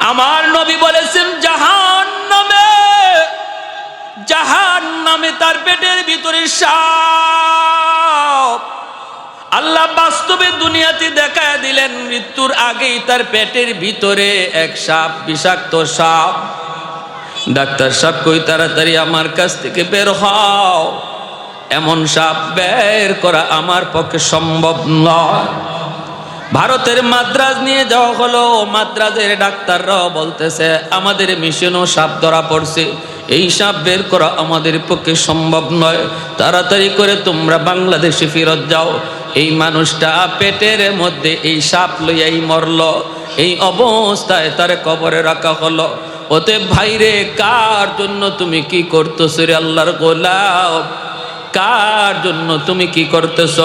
আমার নবী বলেছেন জাহান্নামে তার পেটের ভিতরে সাপ। আল্লাহ বাস্তবে দুনিয়াতে দেখায় দিলেন, মৃত্যুর আগেই তার পেটের ভিতরে এক সাপ, বিষাক্ত সাপ। ডাক্তার সাহেব কই তাড়াতাড়ি আমার কাছ থেকে বের হও, এমন সাপ বের করা আমার পক্ষে সম্ভব নয়। ভারতের মাদ্রাজ নিয়ে যাওয়া হলো, মাদ্রাজের ডাক্তাররাও বলতেছে আমাদের মিশনও সাপ ধরা পড়ছে, এই সাপ বের করা আমাদের পক্ষে সম্ভব নয়, তাড়াতাড়ি করে তোমরা বাংলাদেশে ফেরত যাও। এই মানুষটা পেটের মধ্যে এই সাপ লইয়াই মরল, এই অবস্থায় তার কবরে রাখা হলো। ওতে ভাইরে, কার জন্য তুমি কি করতেছ রে আল্লাহর গোলাম? কার জন্য তুমি কি করতেছ?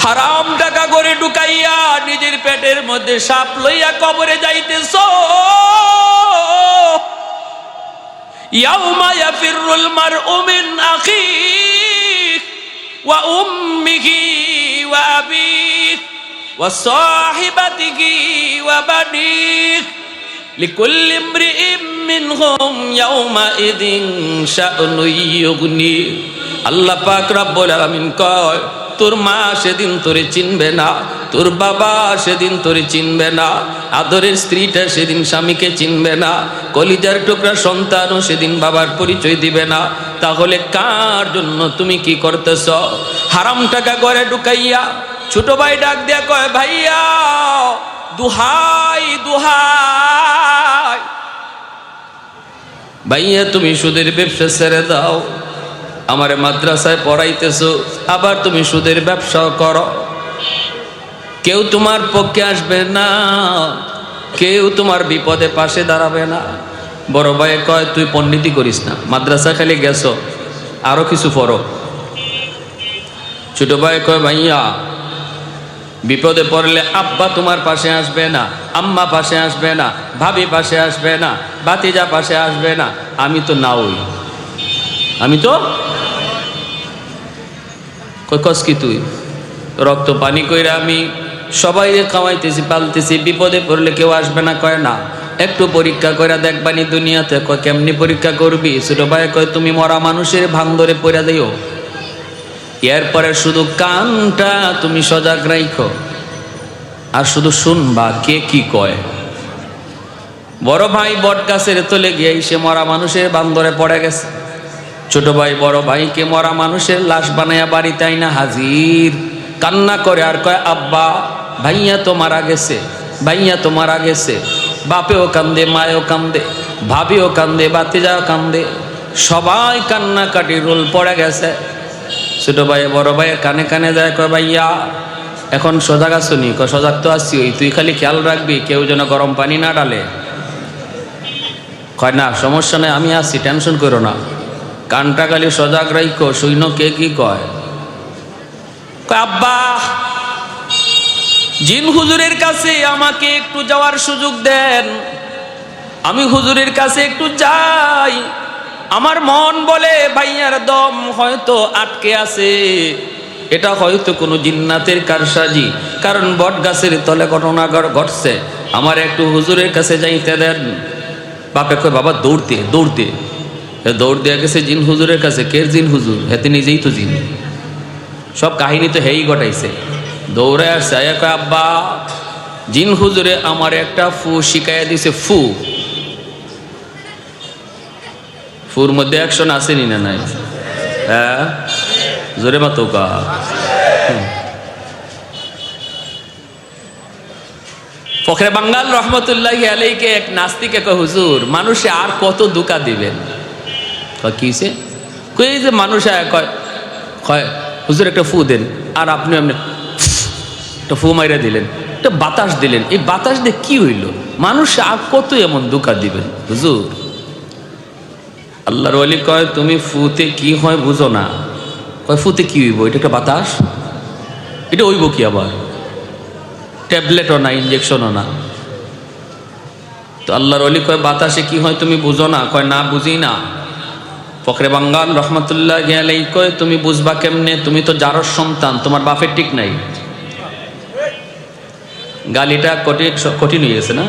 হারাম টাকা করে ঢুকাইয়া নিজের পেটের মধ্যে সাপ লইয়া কবরে যাইতেছ। ইয়াউমা ইয়াফিরুল মারউ মিন আখিহি ওয়া উম্মিহি ওয়া আবিহি ওয়া সাহিবাতিহি ওয়া বানিহি লিকুল্লি ইমরিইম মিনহুম ইয়াউমাইযিন শা'নুন ইউগনি। আল্লাহ পাক রব্বুল আলামিন কয়, তোর মা সেদিন তোরে চিনবে না, তোর বাবা সেদিন তোরে চিনবে না, আদরের স্ত্রীটা সেদিন স্বামীকে চিনবে না, কলিজার টুকরা সন্তানও সেদিন বাবার পরিচয় দিবে না। তাহলে কার জন্য তুমি কি করতেছ? হারাম টাকা করে ঢুকাইয়া ছোট ভাই ডাক দিয়া কয়, ভাইয়া দুহাই দুহাই, ভাইয়া তুমি সুদের ব্যবসা ছেড়ে দাও, আমারে মাদ্রাসায় পড়াইতেছো, আবার তুমি সুদের ব্যবসাও করো। কেউ তোমার পক্ষে আসবে না, কেউ তোমার বিপদে পাশে দাঁড়াবে না। বড় ভাই কয়, তুই পণ্ডিতি করিস না, মাদ্রাসা খালি গেছো, আরো কিছু পড়ো। ছোট ভাই কয়, ভাইয়া বিপদে পড়লে আব্বা তোমার পাশে আসবে না, আম্মা পাশে আসবে না, ভাবি পাশে আসবে না, ভাতিজা পাশে আসবে না, আমি তো নাওই, আমি তো কস কি তুই রক্ত পানি কইরা আমি সবাই খাওয়াইতেছি, পালতেছি, বিপদে পড়লে কেউ আসবে না? কয় না, একটু পরীক্ষা করে দেখবানি দুনিয়াতে। কয় কেমনি পরীক্ষা করবি? ছোট ভাই কয়, তুমি মরা মানুষের ভাঙ ধরে পড়া দিও, এরপরে শুধু কানটা তুমি সজাগ রাখো আর শুধু শুনবা কে কি কয়। বড় ভাই বট গাছের তলে গিয়ে সে মরা মানুষের ভাঙ ধরে পড়ে গেছে। ছোট ভাই বড় ভাইকে মরা মানুষের লাশ বানাইয়া বাড়িতে আইনা হাজির, কান্না করে আর কয়, আব্বা ভাইয়া তো মারা গেছে, ভাইয়া তো মারা গেছে। বাপেও কান্দে, মায়েও কান্দে, ভাবিও কান্দে, বাতিজাও কান্দে, সবাই কান্নাকাটি রোল পড়ে গেছে। ছোট ভাই বড় ভাইয়ের কানে কানে যায়, কয় ভাইয়া এখন সজাগ আছো নি? কয় সজাগ তো আছি, ওই তুই খালি খেয়াল রাখবি কেউ যেন গরম পানি না ডালে। কয় না সমস্যা নেই, আমি আছি, টেনশন করো না, কানটা খালি সজাগ রাখো, শুইনো কে কি কয়। আব্বা জিন হুজুরের কাছে আমাকে একটু যাওয়ার সুযোগ দেন, আমি হুজুরের কাছে একটু যাই। আমার মন বলে ভাইয়ার দম হয়তো আটকে আছে, এটা হয়তো কোনো জিন্নাতের কারসাজি, কারণ বট গাছের তলে ঘটনা ঘটছে, আমার একটু হুজুরের কাছে যাইতে দেন। বাপে কয়, বাবা দৌড়তে দৌড়তে দৌড় দেওয়া গেছে জিন হুজুরের কাছে। কে জিন হুজুর? হেতে নিজেই তো জিন, সব কাহিনী তো হেই ঘটাইছে। দৌড়ে আসছে, আয়া কয়, আব্বা জিন হুজুরে আমার একটা ফু শিখাইয়া দিছে। ফুর মধ্যে অ্যাকশন আসেনি না নাই? হ্যাঁ জোরে মাতো কা। ফখরে বাঙ্গাল রহমতুল্লাহি আলাইকে এক নাস্তিকে কয়, হুজুর মানুষে আর কত ধোঁকা দিবেন? কিসে? কই যে মানুষ কয় কয় হুজুর একটা ফু দেন, আর আপনি আপনি একটা ফু মাইরা দিলেন, একটা বাতাস দিলেন, এই বাতাস দিয়ে কি হইল? মানুষ আর কত এমন ধোঁকা দিবেন হুজুর? আল্লাহর ওয়ালি কয়, তুমি ফুতে কি হয় বুঝো না। কয় ফুতে কি হইব? এটা একটা বাতাস, এটা হইব কি আবার? ট্যাবলেটও না, ইঞ্জেকশনও না। তো আল্লাহর ওয়ালি কয়, বাতাসে কি হয় তুমি বুঝো না? কয় না, বুঝি না। ফখরে বাঙ্গাল রহমতুল্লাহি আলাইহি কয়, তুমি বুঝবা কেমনে? তুমি তো জারর সন্তান, তোমার বাপের ঠিক নাই। গালিটা কঠিন হয়ে গেছে না?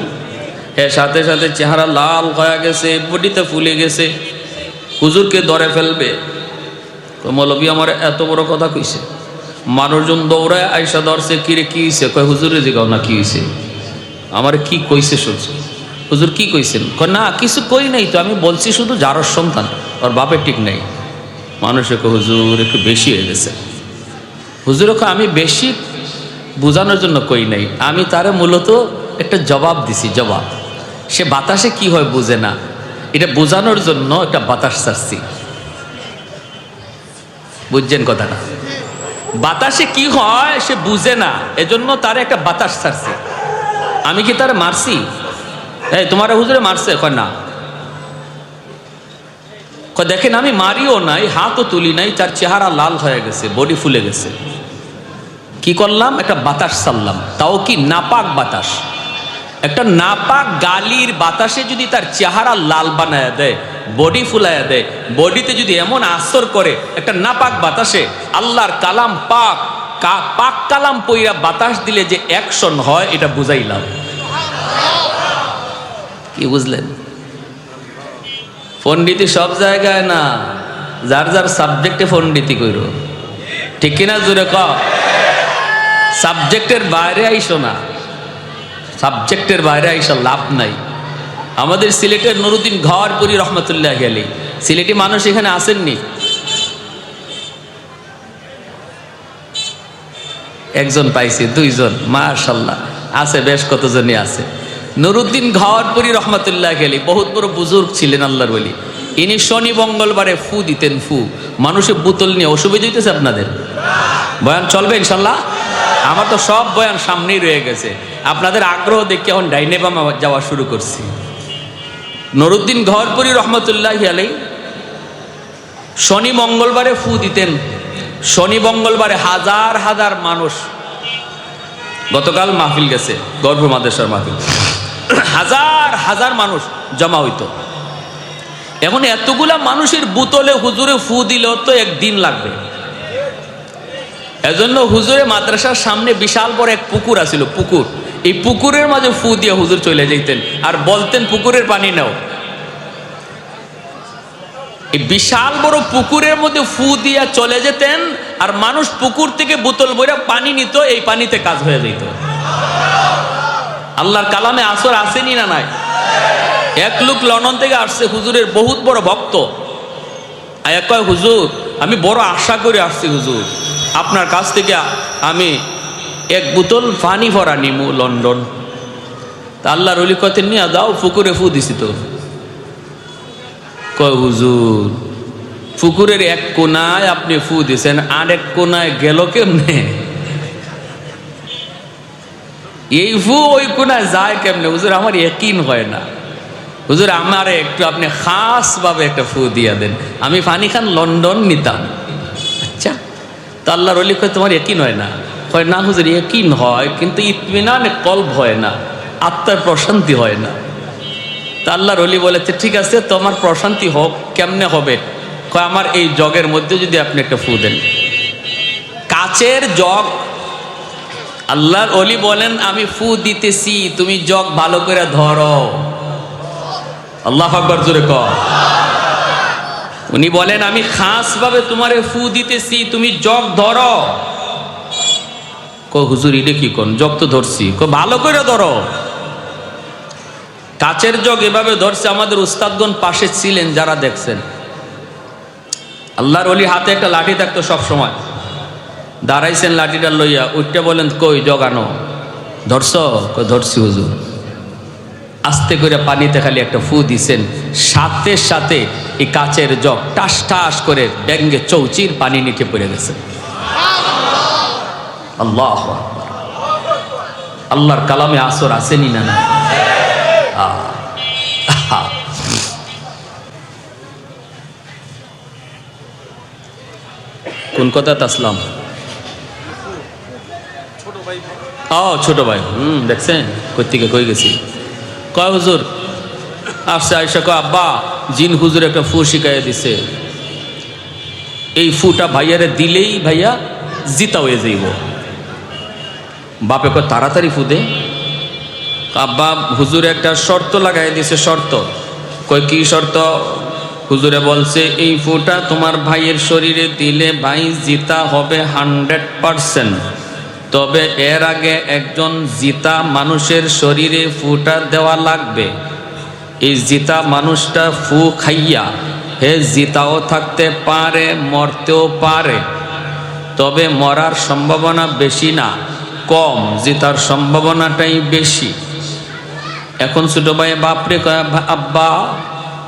হ্যাঁ, সাথে সাথে চেহারা লাল হয়ে গেছে, বডিতে ফুলে গেছে, হুজুরকে ধরে ফেলবে। মৌলবী আমার এত বড় কথা কইছে, মানুষজন দৌড়ায় আইসা ধরছে, কিরে কি হয়েছে? কয় হুজুরে জিগাও না কি হয়েছে, আমার কি কইছে শুনছো? হুজুর কি কইছেন? কয় না কিছু কই নাই তো, আমি বলছি শুধু যারর সন্তান ওর বাপের ঠিক নাই। মানুষে কয় হুজুর একটু বেশি হয়ে গেছে। হুজুরও কয় আমি বেশি বোঝানোর জন্য কই নাই, আমি তারে মূলত একটা জবাব দিছি। জবাব, সে বাতাসে কি হয় বুঝে না, এটা বোঝানোর জন্য একটা বাতাস ছাড়ছি। বুঝছেন কথাটা? বাতাসে কি হয় সে বুঝে না, এজন্য তার একটা বাতাস ছাড়ছে। আমি কি তার মারছি? এই তোমার হুজুরে মারছে? কয় না। কয় দেখেন আমি মারিও নাই, হাতও তুলি নাই, তার চেহারা লাল হয়ে গেছে, বডি ফুলে গেছে। কি করলাম? একটা বাতাস ছাড়লাম, তাও কি নাপাক বাতাস। একটা নাপাক গালির বাতাসে যদি তার চেহারা লাল বানায় দেয়, বডি ফুলাইয়া দেয়, বডিতে যদি এমন আসর করে একটা নাপাক বাতাসে, আল্লাহর কালাম পাক পাক কালাম পইরা বাতাস দিলে যে অ্যাকশন হয়, এটা বুঝাইলাম। কি বুঝলেন? পণ্ডিতি সব জায়গায় না, যার যার সাবজেক্টে পণ্ডিতি কইর, ঠিক কিনা? জোরে ক। সাবজেক্টের বাইরে আইসো না, সাবজেক্টের বাইরে আইসা লাভ নাই। আমাদের সিলেটের নুরুদ্দিন ঘরপুরি রহমতুল্লাহ আলাইহি, সিলেটি মানুষ এখানে আসেননি? একজন পাইছি, দুইজন, মাশাআল্লাহ আছে, বেশ কতজনই আছে। নুরুদ্দিন ঘরপুরি রহমতুল্লাহ আলাইহি বহুত বড় বুজুর্গ ছিলেন, আল্লাহর ওলি। ইনি শনি মঙ্গলবারে ফু দিতেন। ফু মানুষের বোতল নিয়ে। অসুবিধা হইতেছে আপনাদের? বয়ান চলবে ইনশাল্লাহ? আমার তো সব বয়ান সামনেই রয়ে গেছে, আপনাদের আগ্রহ দেখে এখন ডাইনে বামে যাওয়া শুরু করছি। নুরুদ্দিন ঘরপুরি রহমতুল্লাহ আলাইহি শনি মঙ্গলবারে ফু দিতেন। শনি মঙ্গলবারে হাজার হাজার মানুষ, গতকাল মাহফিল গেছে, গর্ভ মাদ্রাসার মাহফিল, হাজার হাজার মানুষ জমা হইতো। এখন এতগুলা মানুষের বোতলে হুজুরে ফু দিল তো একদিন লাগবে। এজন্য হুজুরে মাদ্রাসার সামনে বিশাল বড় এক পুকুর আছিল, পুকুর। এই পুকুরের মাঝে ফু দিয়ে হুজুর চলে যেতেন আর বলতেন পুকুরের পানি নাও। এই বিশাল বড় পুকুরের মধ্যে ফু দিয়া চলে যেতেন আর মানুষ পুকুর থেকে বোতল ভরে পানি নিত, এই পানিতে কাজ হয়ে যেত। আল্লাহর কালামে আসর আসেনি না নাই? এক লোক লন্ডন থেকে আসছে, হুজুরের বহুত বড় ভক্ত। আয়া কয় হুজুর আমি বড় আশা করে আসছি, হুজুর আপনার কাছ থেকে আমি এক বোতল পানি ভরা নিমু লন্ডন। তা আল্লাহর ওলি কত নিয়ে দাও, পুকুরে ফু দিছি তো। কয় হুজুর পুকুরের এক কোনায় আপনি ফু দিছেন, আর এক কোনায় গেল কেমনে? এই ফু ওই কোনায় যায় কেমনে? হুজুর আমার ইয়াকিন হয় না, হুজুর আমার একটু আপনি খাস ভাবে একটা ফু দিয়া দেন, আমি পানি খান লন্ডন নিতাম। আচ্ছা, তা আল্লাহর ওলি কয় তোমার ইয়াকিন হয় না? কয় না হুজুর ইয়াকিন হয়, কিন্তু ইতমিনানে কলব হয় না, আত্মার প্রশান্তি হয় না। তা আল্লাহর ওলি বলেছে ঠিক আছে তোমার প্রশান্তি হোক, কেমনে হবে? কয় আমার এই জগের মধ্যে যদি আপনি একটা ফু দেন, কাচের জগ। আল্লাহর ওলি বলেন আমি ফু দিতেছি, তুমি জগ ভালো করে ধরো। আল্লাহু আকবার, জোরে কর। উনি বলেন আমি খাস ভাবে তোমারে ফু দিতেছি, তুমি জগ ধরো। কয় হুজুর এটা কি কোন? জগ তো ধরছি। কয় ভালো করে ধরো। কাচের জগ এভাবে ধরছে, আমাদের উস্তাদগণ পাশে ছিলেন যারা দেখছেন। আল্লাহর ওলি হাতে একটা লাঠি থাকতো সব সময়, দাঁড়াইছেন লাঠিটা লইয়া, উঠতে বলেন কই জগ আনো। ধরছ? কই ধরছি হুজুর। আস্তে করে পানিতে খালি একটা ফু দিছেন, সাথে সাথে এই কাচের জগ টাস টাস করে ব্যাঙ্গে চৌচির পানি নিচে পড়ে গেছে। আল্লাহ আল্লাহর কালামে আসর আসেনি না না? কোন কথা আসলাম? ছোট ভাই, দেখছেন কই থেকে কই গেছি। কয় হুজুর আসছে, আয়সা কয় আব্বা জিন হুজুর একটা ফু শিখাইয়া দিছে, এই ফুটা ভাইয়ারে দিলেই ভাইয়া জিতা হয়ে যাইব। বাপে কয় তাড়াতাড়ি ফু দে। আব্বা হুজুর একটা শর্ত লাগাই দিছে। শর্ত কই কি শর্ত? হুজুরে বলছে এই ফুটা তোমার ভাইয়ের শরীরে দিলে ভাই জিতা হবে 100%। তবে এর আগে একজন জিতা মানুষের শরীরে ফুটা দেওয়া লাগবে। এই জিতা মানুষটা ফু খাইয়া হে জিতাও থাকতে পারে, মরতেও পারে, তবে মরার সম্ভাবনা বেশি না, কম, জিতার সম্ভাবনাটাই বেশি। এখন ছোট ভাই বাপরে কয়, আব্বা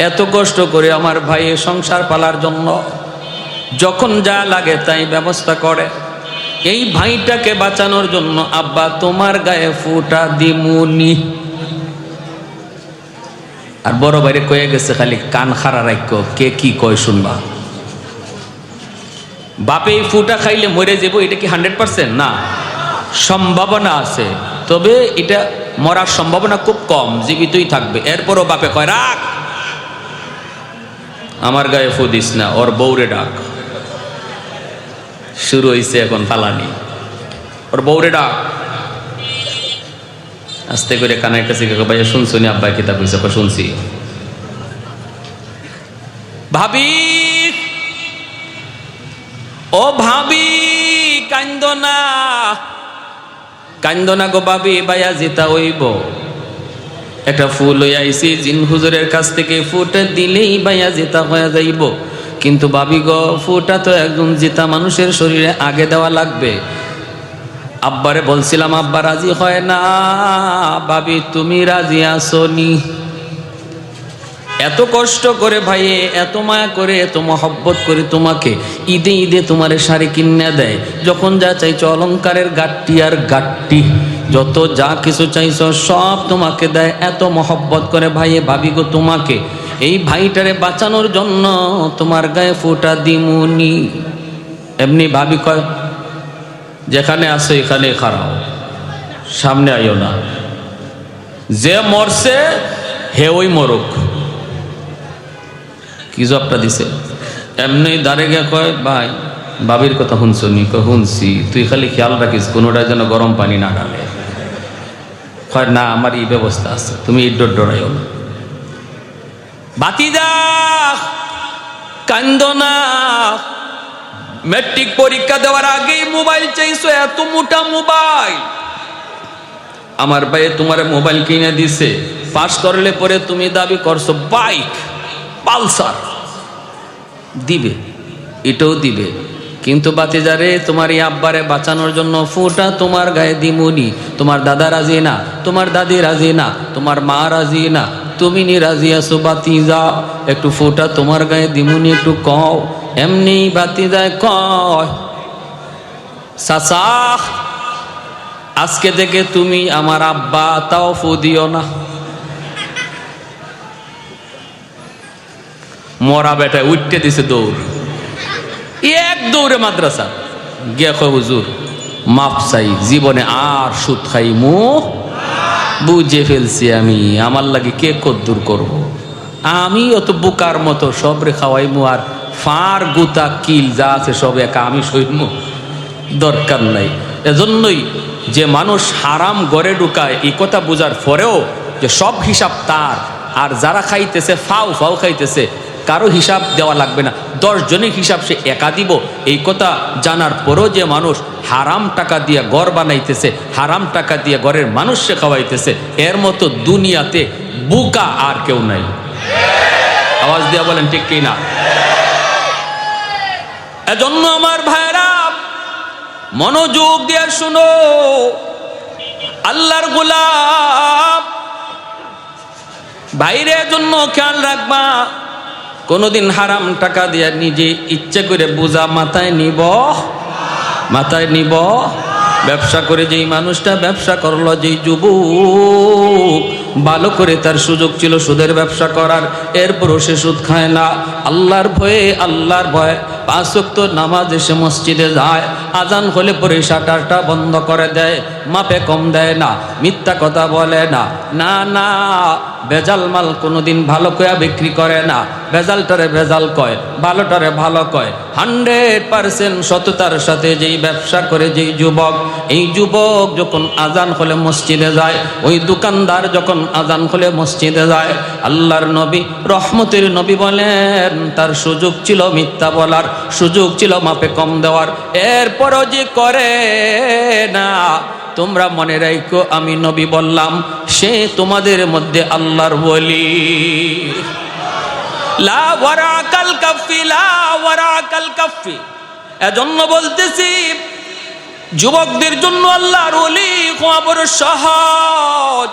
এত কষ্ট করে আমার ভাইয়ের সংসার পালার জন্য যখন যা লাগে তাই ব্যবস্থা করে, এই ভাইটাকে বাঁচানোর জন্য আব্বা তোমার গায়ে ফুটা দিমুনি। আর বড় ভাইরে কয়ে গেছে খালি কান খাড়া রাখো, কে কি কয় শুনবা। বাপে এই ফুটা খাইলে মরে যাবো, এটা কি 100%? না, সম্ভাবনা আছে, তবে এটা মরার সম্ভাবনা খুব কম, জীবিতই থাকবে। এরপরও বাপে কয় রাখ, আমার গায়ে ফু দিস না, ওর বউরে ডাক। শুরু হয়েছে এখন ফালানি, ওর বউরে ডাক। আস্তে করে কানের কাছে ভাইয়া শুনছো নি আব্বা কিতাব হয়েছে? শুনছি। ভাবি, ও ভাবি কান্দো না, কান্দো না গো ভাবি, ভাইয়া জিতা হইব। একটা ফুল হইয়া আইছি জিন হুজুরের কাছ থেকে, ফুটা দিলেই ভাইয়া জিতা হয়ে যাইব। কিন্তু ভাবি গো, ফুটা তো একজন জিতা মানুষের শরীরে আগে দেওয়া লাগবে। আব্বারে বলছিলাম, আব্বা রাজি হয় না। ভাবি তুমি রাজি আসো নি? এত কষ্ট করে ভাইয়ে, এত মায়া করে, এত মহব্বত করে তোমাকে ঈদে ঈদে তোমারে শাড়ি কিনে দেয়, যখন যা চাইছো অলংকারের গাট্টি আর গাট্টি, যত যা কিছু চাইছো সব তোমাকে দেয়, এত মহব্বত করে ভাইয়ে। ভাবি গো, তোমাকে এই ভাইটারে বাঁচানোর জন্য তোমার গায়ে ফোঁটা দিমুনি। এমনি ভাবি কয়, যেখানে আসো এখানে খাড়াও, সামনে আইও না, যে মরছে হে ওই মরুক। কি জবটা দিছে? এমনি দাঁড়ে গিয়ে কয়, ভাই ভাবির কথা শুনছো নি? শুনছি। তুই খালি খেয়াল রাখিস কোনোটাই যেন গরম পানি না ডালে। কয় না, আমার এই ব্যবস্থা আছে, তুমি ইড্ডর ডরাইও না। বাতিজা কান্দো না, ম্যাট্রিক পরীক্ষা দেওয়ার আগেই মোবাইল চাইছো, এত মোটা মোবাইল। আমার ভাই তোমার মোবাইল কিনে দিছে, পাস করলে পরে তুমি দাবি করছো বাইক পালসার দিবে, এটাও দিবে। কিন্তু বাতিজারে, তোমার এই আব্বারে বাঁচানোর জন্য ফুটা তোমার গায়ে দিমুনি। তোমার দাদা রাজি না, তোমার দাদি রাজি না, তোমার মা রাজি না, তুমি নি রাজি আছো বাতিজা, একটু ফুটা তোমার গায়ে দিমুনি, একটু কও। এমনি বাতিজায় কয়, চাচা আজকে থেকে তুমি আমার আব্বা, তাও ফু দিও না। মরা বেটায় উঠতে দিছে দৌড়, এক দৌড়ে মাদ্রাসা গিয়া কয়, হুজুর মাফ চাই, জীবনে আর সুদ খাইমু, বুঝে ফেলছি আমি, আমার লাগে কে কদ্দুর করব, আমি অত বোকার মতো সবরে খাওয়াইমু, আর ফার গুতা কিল যা আছে সব একা আমি সইমু, দরকার নাই। এজন্যই যে মানুষ হারাম গড়ে ঢুকায়, এই কথা বোঝার পরেও যে সব হিসাব তার, আর যারা খাইতেছে ফাও ফাও খাইতেছে, কারো হিসাব দেওয়া লাগবে না, 10 জনের হিসাব সে একা দিব, এই কথা জানার পরও যে মানুষ হারাম টাকা দিয়ে ঘর বানাইতেছে, হারাম টাকা দিয়ে ঘরের মানুষকে খাওয়াইতেছে, এর মতো দুনিয়াতে বুকা আর কেউ নাই। আওয়াজ দিয়া বলেন ঠিক কি না? এজন্য আমার ভাইরা মনোযোগ দিয়ে শুনো, আল্লাহর গোলাম বাইরের জন্য খেয়াল রাখবা, কোনোদিন হারাম টাকা দিয়ে নিজে ইচ্ছে করে বোঝা মাথায় নিব, মাথায় নিব। ব্যবসা করে যেই মানুষটা ব্যবসা করলো, যেই যুবক ভালো করে তার সুযোগ ছিল সুদের ব্যবসা করার, এরপরও সে সুদ খায় না, আল্লাহর ভয়ে, আল্লাহর ভয়ে 5 ওয়াক্ত নামাজ এসে মসজিদে যায়, আজান হলে পরে শাটারটা বন্ধ করে দেয়, মাপে কম দেয় না, মিথ্যা কথা বলে না, না না ভেজাল মাল কোনোদিন ভালো কয়া বিক্রি করে না, ভেজালটারে ভেজাল কয়, ভালোটারে ভালো কয়। 100% সততার সাথে যেই ব্যবসা করে যেই যুবক, এই যুবক যখন আজান হলে মসজিদে যায়, ওই দোকানদার যখন আজান হলে মসজিদে যায়, আল্লাহর নবী রহমতের নবী বলেন তার সুযোগ ছিল মিথ্যা বলার, সুযোগ ছিল মাপে কম দেওয়ার, এরপরও যে করে না, তোমরা মনে রাখো আমি নবী বললাম সে তোমাদের মধ্যে আল্লাহর ওলি। লা ওয়ারাকাল কাফি, লা ওয়ারাকাল কাফি। এজন্য বলতেছি যুবকদের জন্য আল্লাহর ওলি হওয়া বড় সহজ,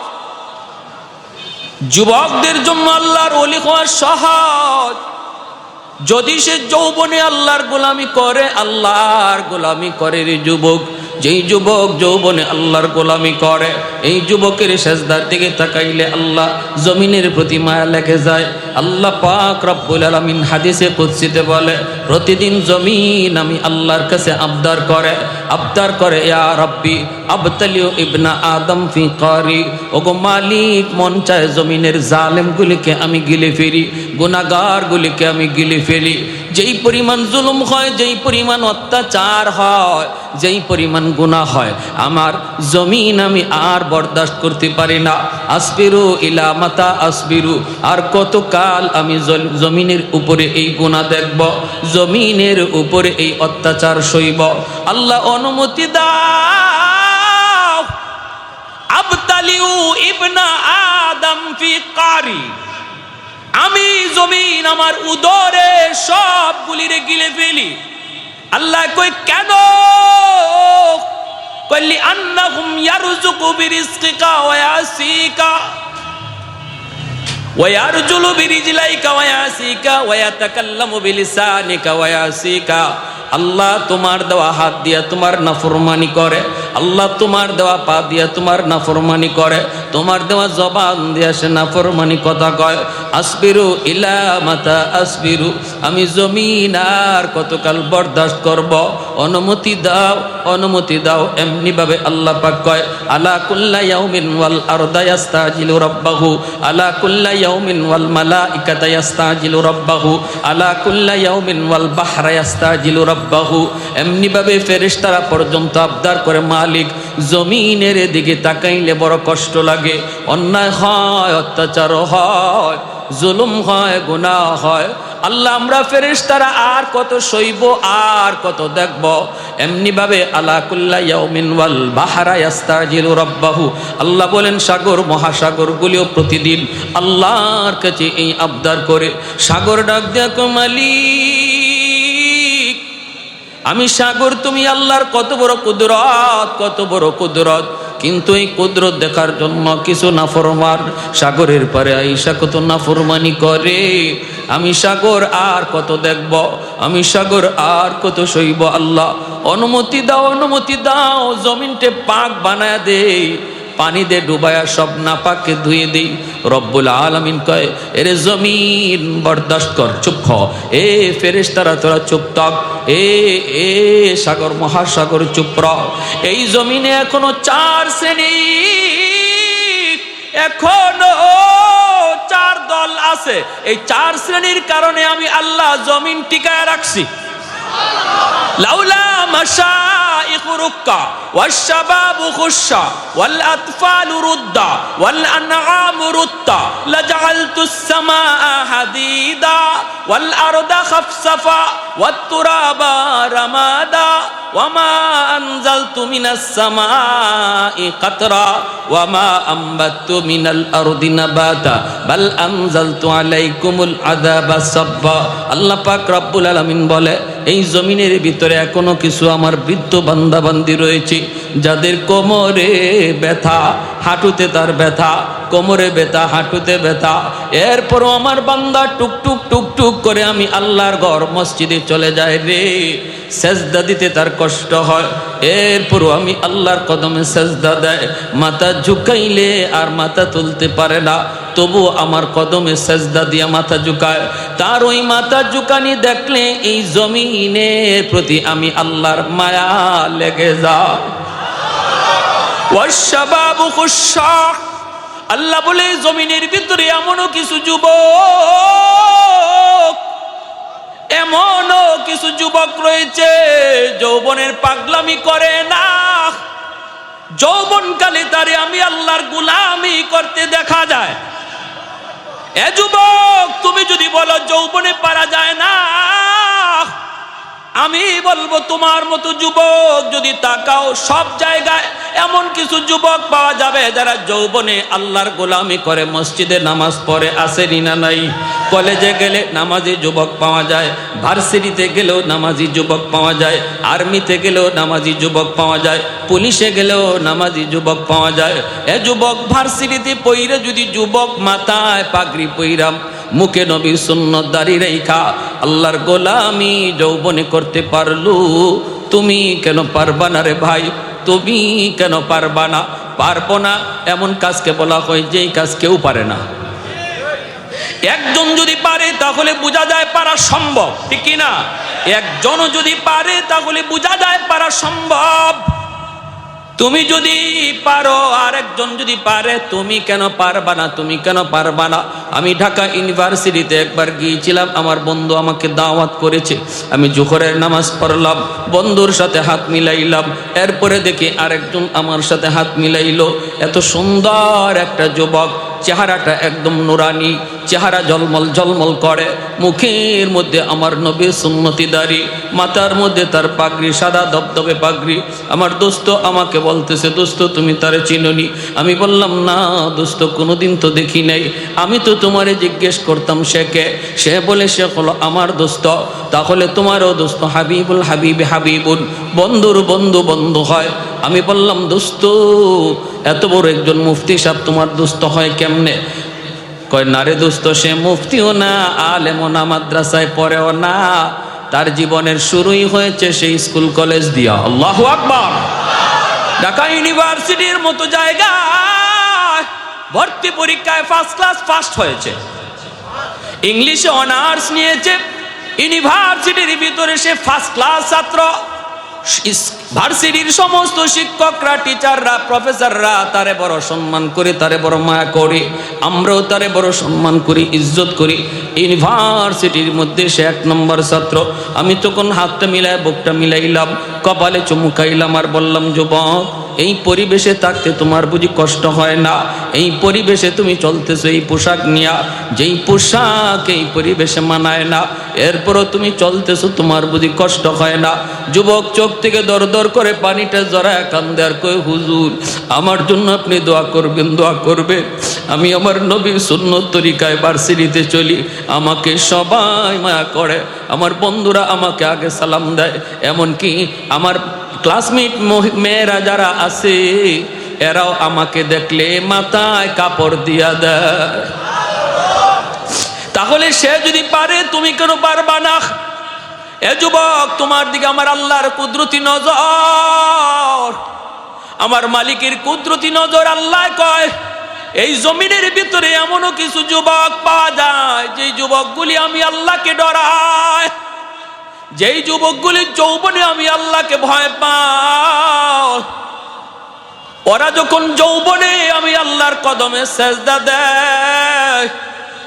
যুবকদের জন্য আল্লাহর ওলি হওয়া সহজ। যদি সে যৌবনে আল্লাহর গোলামি করে, আল্লাহর গোলামি করে রে যুবক, যেই যুবক যৌবনে আল্লাহর গোলামি করে, এই যুবকের সেজদার দিকে তাকাইলে আল্লাহ জমিনের প্রতি মায়া লেগে যায়। আল্লাহ পাক রব্বুল আলামিন হাদিসে কুদসিতে বলে, প্রতিদিন জমিন আমি আল্লাহর কাছে আবদার করে ইয়া রাব্বি আবতালিউ ইবনা আদম ফি কারি। ওগো মালিক, মন চায় জমিনের জালেমগুলিকে আমি গিলে ফেলি, গুনাহগারগুলিকে আমি গিলে ফেলি। যেই পরিমাণ জুলুম হয়, যেই পরিমাণ অত্যাচার হয়, যেই পরিমাণ গুনাহ হয়, আমার জমিন আমি আর বরদাস্ত করতে পারি না। আসবিরু ইলা মাতা আসবিরু, আর কতকাল আমি জমিনের উপরে এই গুনাহ দেখব, জমিনের উপরে এই অত্যাচার সইব। আল্লাহ অনুমতি দাও, আবতালিউ ইবনা আদম ফি কারি, আমি জমিন আমার উদরে সবগুলিরে গিলে ফেলি। আল্লাহ কই কেন? কইলি আন্নাহুম ইয়ারযুকু বিরিজকিকা ওয়া ইয়াসিকা ওয়া ইয়ারজুলু বিরিজলাইকা ওয়া ইয়াসিকা ওয়া ইয়াতাকাল্লামু বিলিসানিকা ওয়া ইয়াসিকা। আল্লাহ তোমার দেওয়া হাত দিয়া তোমার নাফরমানি করে, আল্লাহ তোমার দেওয়া পা দিয়া তোমার নাফরমানি করে, তোমার দেওয়া জবান দিয়া সে নাফরমানি কথা কয়। আসবিরু ইলা মাতা আসবিরু, আমি জমিন আর কতকাল বরদাস্ত করব? অনুমতি দাও, অনুমতি দাও। এমনি ভাবে আল্লাহ পাক কয়, আলা কুল্লা ইয়াউমিন ওয়াল আরদা ইয়াস্তাজিলু রাব্বাহু, আলা কুল্লা ইয়াউমিন ওয়াল মালাইকাতু ইয়াস্তাজিলু রাব্বাহু, আলা কুল্লা ইয়াউমিন ওয়াল বাহরা ইয়াস্তাজিলু রাব্বাহু। এমনি ভাবে ফেরেশতারা পর্যন্ত আবদার করে, মালিক জমিনের দিকে তাকাইলে বড় কষ্ট লাগে, অন্যায় হয়, অত্যাচার হয়, জুলুম হয়, গুনাহ হয়। আল্লাহ আমরা ফেরেশতারা আর কত সইব, আর কত দেখব? এমনি ভাবে আলা কুল্লা ইয়াউমিন ওয়াল বাহরা ইয়াস্তাজিলু রাব্বাহু, আল্লাহ বলেন সাগর মহাসাগরগুলিও প্রতিদিন আল্লাহর কাছে এই আবদার করে। সাগর ডাক দেখো, মালিক আমি সাগর, তুমি আল্লাহর কত বড় কুদরত, কত বড় কুদরত, কিন্তু এই কুদরত দেখার জন্য কিছু নাফরমান সাগরের পারে আইসা কত নাফরমানি করে। আমি সাগর আর কত দেখব, আমি সাগর আর কত সইব? আল্লাহ অনুমতি দাও, অনুমতি দাও, জমিনটে পাক বানায়া দে, পানি দে ডুবায়া সব নাপাককে ধুয়ে দেই। রব্বুল আলামিন কয়, এরে জমিন বরদাস্ত কর, চুপ খ। এ ফেরেশতারা তোরা চুপ থাক, এ এ সাগর মহাসাগর চুপ রহ। এই জমিনে এখনো 4 শ্রেণী, এখনো 4 দল আছে। এই 4 শ্রেণীর কারণে আমি আল্লাহ জমিন টিকায় রাখছি। লাউলা মাশাইখ রুক্কা ওয়াশ-শাবাবু খুশা ওয়াল আতফালু রুদ্দা ওয়াল আনআমু রুত্তা লাজআলতুস সামাআ হাদিদা ওয়াল আরদা খাফসাফা ওয়াত তুরাবা রামাদা ওয়ামা আনজালতু মিনাস সামাই কাতরা ওয়ামা আমবাতু মিনাল আরদি নাবাতা বাল আনজালতু আলাইকুমুল আযাবা সাব্বা। আল্লাহ পাক রব্বুল আলামিন বলে, এই জমিনের ভিতরে এখনো কিছু আমার বৃদ্ধ বান্দা বান্দি রয়েছে, যাদের কোমরে ব্যথা, হাঁটুতে তার ব্যথা, কোমরে ব্যথা, হাঁটুতে ব্যথা। এরপরও আমার বান্দা টুকটুক টুকটুক করে আমি আল্লাহর ঘর মসজিদে চলে যায় রে, সেজদা দিতে তার কষ্ট হয়। এরপরও আমি আল্লাহর কদমে সেজদা দেয়, মাথা ঝুঁকাইলে আর মাথা তুলতে পারে না। তবু আমার কদমে সেজদা দিয়া মাথা ঝুঁকায়। তার ওই মাথা ঝুঁকানি দেখলে এই জমিনের প্রতি আমি আল্লাহর মায়া লেগে যায়। ওয়াশবাবু খুশশা, আল্লাহ বলে জমিনের ভিতরে এমনও কিছু যুবক, এমনও কিছু যুবক রয়েছে যৌবনের পাগলামি করে না, যৌবনকালে তারে আমি আল্লাহর গোলামি করতে দেখা যায়। এ যুবক, তুমি যদি বলো যৌবনে পারা যায় না, আমি বলবো তোমার মতো যুবক যদি তাকাও সব জায়গায় এমন কিছু যুবক পাওয়া যাবে যারা যৌবনে আল্লাহর গোলামি করে, মসজিদে নামাজ পড়ে, আসেনি না নাই? কলেজে গেলে নামাজি যুবক পাওয়া যায়, ভার্সিটিতে গেলেও নামাজি যুবক পাওয়া যায়, আর্মিতে গেলেও নামাজি যুবক পাওয়া যায়, পুলিশে গেলেও নামাজি যুবক পাওয়া যায়। এ যুবক ভার্সিটিতে পইরা যদি যুবক মাথায় পাগড়ি পইরাম, মুখে নবীর সুন্নত দাড়ি রেখা আল্লাহর গোলামি যৌবনে করতে পারলু, তুমি কেন পারবা না রে ভাই? তুমি কেন পারবা না? পারবো না এমন কাজকে বলা হয় যেই কাজ কেউ পারে না। একজন যদি পারে তাহলে বোঝা যায় পারা সম্ভব, ঠিক কি না? একজনও যদি পারে তাহলে বোঝা যায় পারা সম্ভব। তুমি যদি পারো আর একজন যদি পারে, তুমি কেন পারবা না? তুমি কেন পারবা না? আমি ঢাকা ইউনিভার্সিটিতে একবার গিয়েছিলাম, আমার বন্ধু আমাকে দাওয়াত করেছে, আমি জোহরের নামাজ পড়লাম, বন্ধুর সাথে হাত মিলাইলাম, এরপরে দেখি আরেকজন আমার সাথে হাত মিলাইলো। এত সুন্দর একটা যুবক, চেহারাটা একদম নুরানি, চেহারা ঝলমল ঝলমল করে, মুখের মধ্যে আমার নবীর সুন্নতি দাড়ি, মাথার মধ্যে তার পাগড়ি, সাদা দবদবে পাগড়ি। আমার দোস্ত আমাকে বলতেছে, দোস্ত তুমি তারে চিনোনি? আমি বললাম না দোস্ত, কোনোদিন তো দেখি নাই। আমি তো তোমারে জিজ্ঞেস করতাম সে কে? সে বলে সে হলো আমার দোস্ত। তাহলে তোমারও দোস্ত হাবিবুল হাবিবে হাবিবুল, বন্ধুর বন্ধু বন্ধু হয়। আমি বললাম দোস্ত, এত বড় একজন মুফতি সাহেব তোমার দোস্ত হয় কেমনে? কয় না রে দোস্ত, সে মুফতিও না, আলেমও না, মাদ্রাসায় পড়েও না, তার জীবনের শুরুই হয়েছে সেই স্কুল কলেজ দিয়া। আল্লাহু আকবার। ঢাকা ইউনিভার্সিটির মতো জায়গায় ভর্তি পরীক্ষায় ফার্স্ট ক্লাস ফার্স্ট হয়েছে, ইংলিশে অনার্স নিয়েছে, ইউনিভার্সিটির ভিতরে সে ফার্স্ট ক্লাস ছাত্র। ভার্সিটির সমস্ত শিক্ষকরা, টিচাররা, প্রফেসররা তারে বড় সম্মান করে, তারে বড় মায়া করে, আমরাও তারে বড় সম্মান করি, ইজ্জত করি। ইউনিভার্সিটির মধ্যে সে 1 নম্বর ছাত্র। আমি তখন হাতটা মিলাই, বুকটা মিলাইলাম, কপালে চুমুকাইলাম আর বললাম, যুবক, এই পরিবেশে থাকতে তোমার বুঝি কষ্ট হয় না? এই পরিবেশে তুমি চলতেছো এই পোশাক নিয়া, যেই পোশাক এই পরিবেশে মানায় না, এরপরও তুমি চলতেছো, তোমার বুঝি কষ্ট হয় না? যুবক চোখ থেকে দর দর করে পানিটা জড়ায় কান্দে আর কই, হুজুর আমার জন্য আপনি দোয়া করবেন, দোয়া করবে। আমি আমার নবীর সুন্নত তরিকায় ভার্সিটিতে চলি, আমাকে সবাই মায়া করে, আমার বন্ধুরা আমাকে আগে সালাম দেয়, এমনকি আমার ক্লাসমেট মেয়েরা যারা আছে এরাও আমাকে দেখলে মাথায় কাপড় দিয়া দেয়। তাহলে সে যদি পারে, তুমি কেন পারবা না? এ যুবক, তোমার দিকে আমার আল্লাহর কুদরতি নজর, আমার মালিকের কুদরতি নজর। আল্লাহ কয়, এই জমিনের ভিতরে এমনও কিছু যুবক পাওয়া যায় যেই যুবকগুলি আমি আল্লাহকে ডরায়, যেই যুবকগুলি যৌবনে আমি আল্লাহকে ভয় পাই। ওরা যখন যৌবনে আমি আল্লাহর কদমে সেজদা দেয়,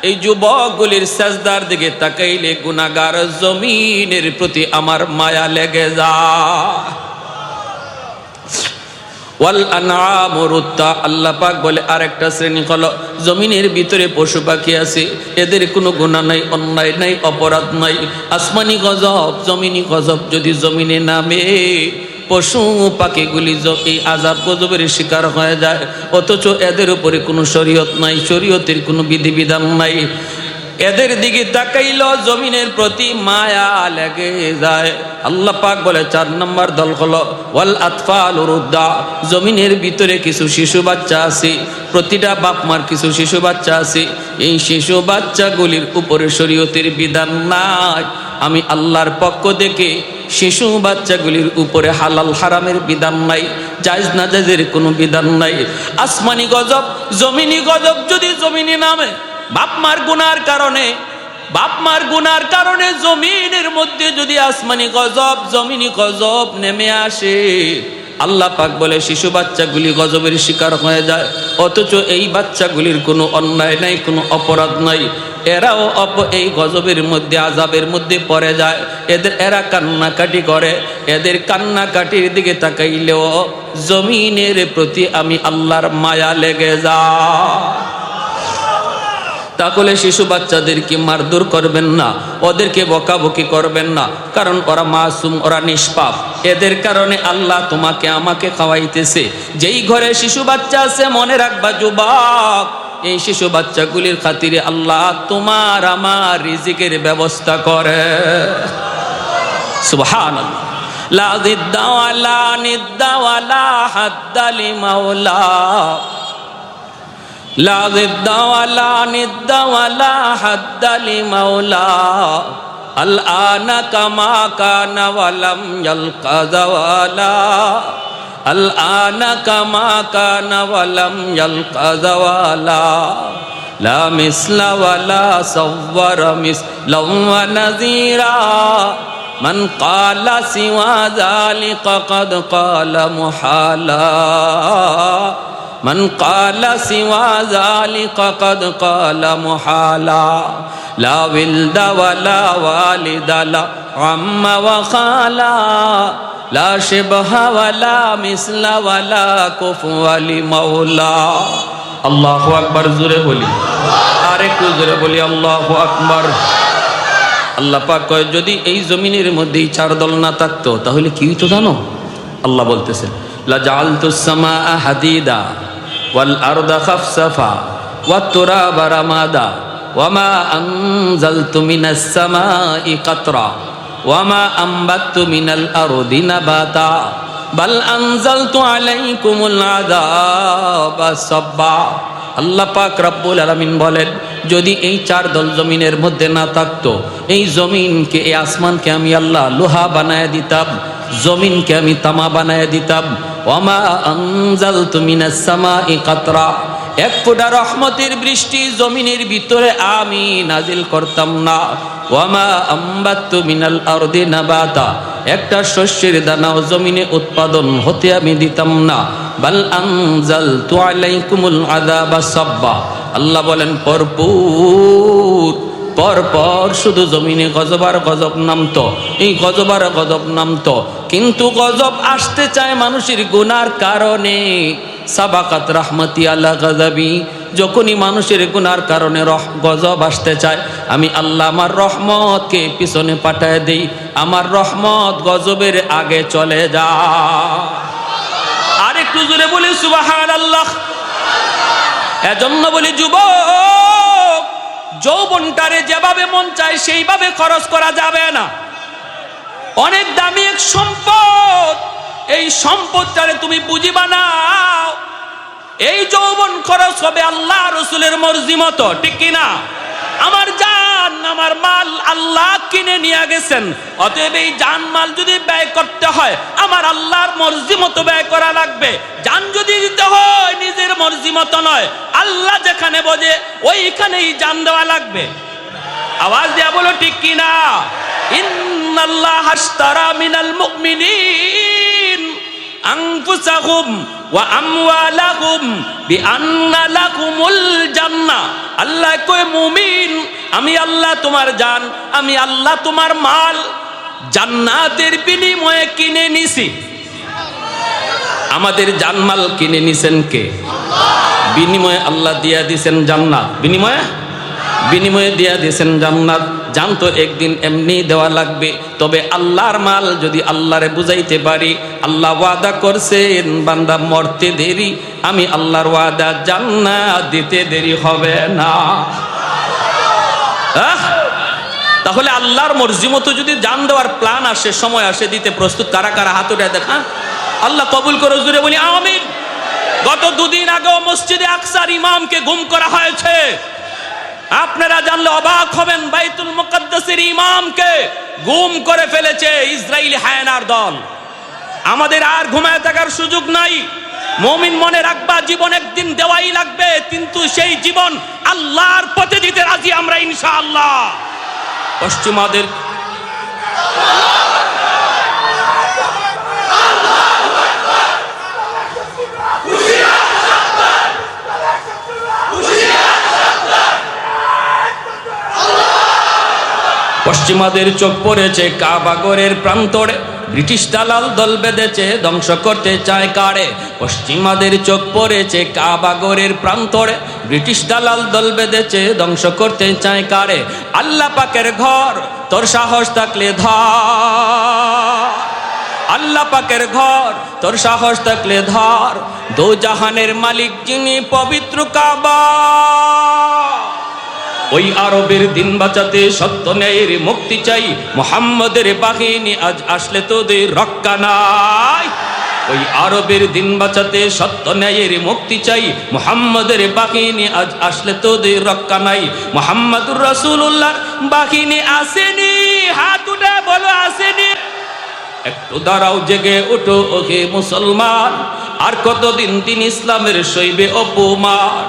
এই যুবকগুলির সেজদার দিকে তাকাইলে গুনাহগার জমিনের প্রতি আমার মায়া লেগে যায়। ওয়াল আনআমু রুত্তা, আল্লাহ পাক বলে আরেকটা শ্রেণী হলো জমিনের ভিতরে পশু পাখি আছে, এদের কোনো গুনাহ নাই, অন্যায় নাই, অপরাধ নাই। আসমানি গজব, জমিনি গজব যদি জমিনে নামে, পশু পাখিগুলি এই আযাব গজবের শিকার হয়ে যায়, অথচ এদের উপরে কোনো শরীয়ত নাই, শরীয়তের কোনো বিধিবিধান নাই। এদের দিকে তাকাইল জমিনের প্রতি মায়া লেগে যায়। আল্লাহ পাক বলে 4 নম্বর দল হলো ওয়াল আতফাল রুদ্দা, জমিনের ভিতরে কিছু শিশু বাচ্চা আছে, প্রতিটা বাপ মার কিছু শিশু বাচ্চা আছে, এই শিশু বাচ্চাগুলির উপরে শরীয়তের বিধান নাই। আমি আল্লাহর পক্ষ থেকে শিশু বাচ্চাগুলির উপরে হালাল হারামের বিধান নাই, জায়েজ না জায়েজের কোনো বিধান নাই। আসমানি গজব, জমিনি গজব যদি জমিনে নামে, বাপ মার গুনার কারণে জমিনের মধ্যে যদি আসমানি গজব, জমিনি গজব নেমে আসে, আল্লাহ পাক বলে শিশু বাচ্চাগুলি গজবের শিকার হয়ে যায়। অথচ এই বাচ্চাগুলির কোনো অন্যায় নাই, কোনো অপরাধ নাই, এরাও এই গজবের মধ্যে, আযাবের মধ্যে পড়ে যায়। এরা কান্নাকাটি করে, এদের কান্নাকাটির দিকে তাকাইলেও জমিনের প্রতি আমি আল্লাহর মায়া লেগে যায়। তাহলে শিশু বাচ্চাদেরকে মারধর করবেন না, ওদেরকে বকাবকি করবেন না, কারণ ওরা মাসুম, ওরা নিষ্পাপ। এদের কারণে আল্লাহ তোমাকে আমাকে খাওয়াইতেছে। যেই ঘরে শিশু বাচ্চা আছে, মনে রাখবা যুবক, এই শিশু বাচ্চাগুলির খাতিরে আল্লাহ তোমার আমার রিজিকের ব্যবস্থা করে। সুবহানাল্লাহ। লা জিদ্দা ওয়ালা নিদ্দা ওয়ালা হাদ্দা লিমাওলা, লা জিদ্দা ওয়ালা নিদ্দা ওয়ালা হাদ্দা লিমাওলা, আল আনা কামা কানা ওয়ালাম ইয়ালকা যাওয়ালা, আল আনা কামা কানা ওয়ালাম ইয়ালকা যাওয়ালা, লা মিসলা ওয়ালা সাওয়ারা মিসলাম ওয়া নাযীরা, মান ক্বালা সিওয়া যালিকা ক্বাদ ক্বালা মুহালা, মান ক্বালা সিওয়া যালিকা ক্বাদ ক্বালা মুহালা, লা ওয়ালদা ওয়ালা ওয়ালিদা লা আম্মা ওয়া খালা, লা শিবহা ওয়ালা মিসলা ওয়ালা কুফুয়া লিমাওলা। আল্লাহু আকবার। জোরে বলি, আর একটু জোরে বলি আল্লাহু আকবার। আল্লাহ পাক কয়, যদি এই জমিনের মধ্যে এই চার দল না থাকতো তাহলে কি হইতো জানো? আল্লাহ বলতেছেন, লা জাআলতুস সামাআ হাদিদা ওয়াল আরদা খাফসাফা ওয়াত তুরাবা রামাদা ওয়ামা আনজালতু মিনাস সামাই কাতরা ওয়ামা আম্বাতু মিনাল আরদি নাবাতা বাল আনজালতু আলাইকুমুল আযাবা সাব্বা। আল্লাহ পাক রব্বুল আলামিন বলেন, যদি এই চার দল জমিনের মধ্যে না থাকতো, এই জমিনকে, এই আসমানকে আমি আল্লাহ লোহা বানায় দিতাম, জমিনকে আমি তামা বানায় দিতাম। ওয়ামা আনজালতু মিনাস সামাই কাতরা, এক ফোঁটা রহমতের বৃষ্টি জমিনের ভিতরে আমি নাজিল করতাম না। ওয়ামা আম্বাতু মিনাল আরদি নাবাতা, একটা শস্যের দানাও জমিনে উৎপাদন হতে আমি দিতাম না। বাল আনজালতু আলাইকুমুল আযাবা সাব্বা। আল্লাহ বলেন, পরপর শুধু জমিনে গজব আর গজব নামতো, এই গজব আর গজব নামতো, কিন্তু গজব আসতে চায় মানুষের গুনার কারণে। সাবাকাত রাহমাতি আলা গাযাবি, যখনই মানুষের গুনার কারণে গজব আসতে চায়, আমি আল্লাহ আমার রহমতকে পিছনে পাঠায় দেই, আমার রহমত গজবের আগে চলে যায়। আর একটু জোরে বলি সুবহানাল্লাহ। এজন্য বলি যুবক, যৌবনটারে যেভাবে মন চায় সেইভাবে খরচ করা যাবে না। অনেক দামি এক সম্পদ, এই সম্পদটারে তুমি পুঁজি বানাও, এই যৌবন খরচ হবে আল্লাহ রসুলের মর্জি মতো, ঠিক কিনা? আমার জান, আমার মাল আল্লাহ কিনে নিয়ে গেছেন, অতএব এই জান মাল যদি ব্যয় করতে হয় আমার আল্লাহর মর্জি মতো ব্যয় করা লাগবে। জান যদি দিতে হয় নিজের মর্জি মতো নয়, আল্লাহ যেখানে বোঝে ওইখানেই জান দেওয়া লাগবে। আওয়াজ দিয়া বলো ঠিক কিনা? ইন্নাল্লাহা আশতারা মিনাল মুমিনিন আনফুসাহুম ওয়া আমওয়ালাহুম বিআন্না লাকুমুল জান্নাহ। আল্লাহ কয়, মুমিন, আমি আল্লাহ তোমার জান, আমি আল্লাহ তোমার মাল জান্নাতের বিনিময়ে কিনে নিছি। আমাদের জানমাল কিনে নিছেন কে? বিনিময়ে আল্লাহ দিয়া দিছেন জান্নাত, বিনিময়ে দিয়া দিয়েছেন জান্নাত। জানতো একদিন এমনি দেওয়া লাগবে, তবে আল্লাহর মাল যদি আল্লাহরে বুঝাইতে পারি, আল্লাহ ওয়াদা করছেন বান্দা মরতে দেরি, আমি আল্লাহর ওয়াদা জান্নাত দিতে দেরি হবে না। তাহলে আল্লাহর মর্জি মতো যদি জান দেওয়ার প্ল্যান আসে, সময় আসে, দিতে প্রস্তুত কারা কারা? হাত উঠে দেখা। আল্লাহ কবুল করে, জুড়ে বলি আমিন। গত দুদিন আগেও মসজিদে আকসার ইমামকে গুম করা হয়েছে। আপনারা জানলে অবাক হবেন, বাইতুল মুকাদ্দাসের ইমামকে গুম করে ফেলেছে ইসরায়েলি হায়নার দল। আমাদের আর ঘুমায় থাকার সুযোগ নাই। মুমিন মনে রাখবা, জীবন একদিন দেওয়াই লাগবে, কিন্তু সেই জীবন আল্লাহর পথে দিতে রাজি আমরা ইনশাআল্লাহ। পশ্চিমাদের পশ্চিমাদের চোখ পড়েছে কাবাগরের প্রান্তরে, ব্রিটিশ দালাল দল বেঁধেছে ধ্বংস করতে চায় কারে। পশ্চিমাদের চোখ পড়েছে কাবাগরের প্রান্তরে, ব্রিটিশ দালাল দল বেঁধেছে ধ্বংস করতে চায় কারে। আল্লাহ পাকের ঘর তোর সাহস থাকলে ধর, আল্লাহ পাকের ঘর তোর সাহস থাকলে ধর, দো জাহানের মালিক যিনি পবিত্র কাবা। ওই আরবের দিন বাঁচাতে সত্য ন্যায়ের মুক্তি চাই, মুহাম্মদের বাহিনী আজ আসলে তোদের রক্ষা নাই। ওই আরবের দিন বাঁচাতে সত্য ন্যায়ের মুক্তি চাই, মুহাম্মদের বাহিনী আজ আসলে তোদের রক্ষা নাই। মুহাম্মদুর রাসূলুল্লাহর বাহিনী আসেনি, হাত উঠে বলো আসেনি। একটু দাঁড়াও, জেগে ওঠো ওহে মুসলমান, আর কতদিন দিন ইসলামের সইবে অপমান।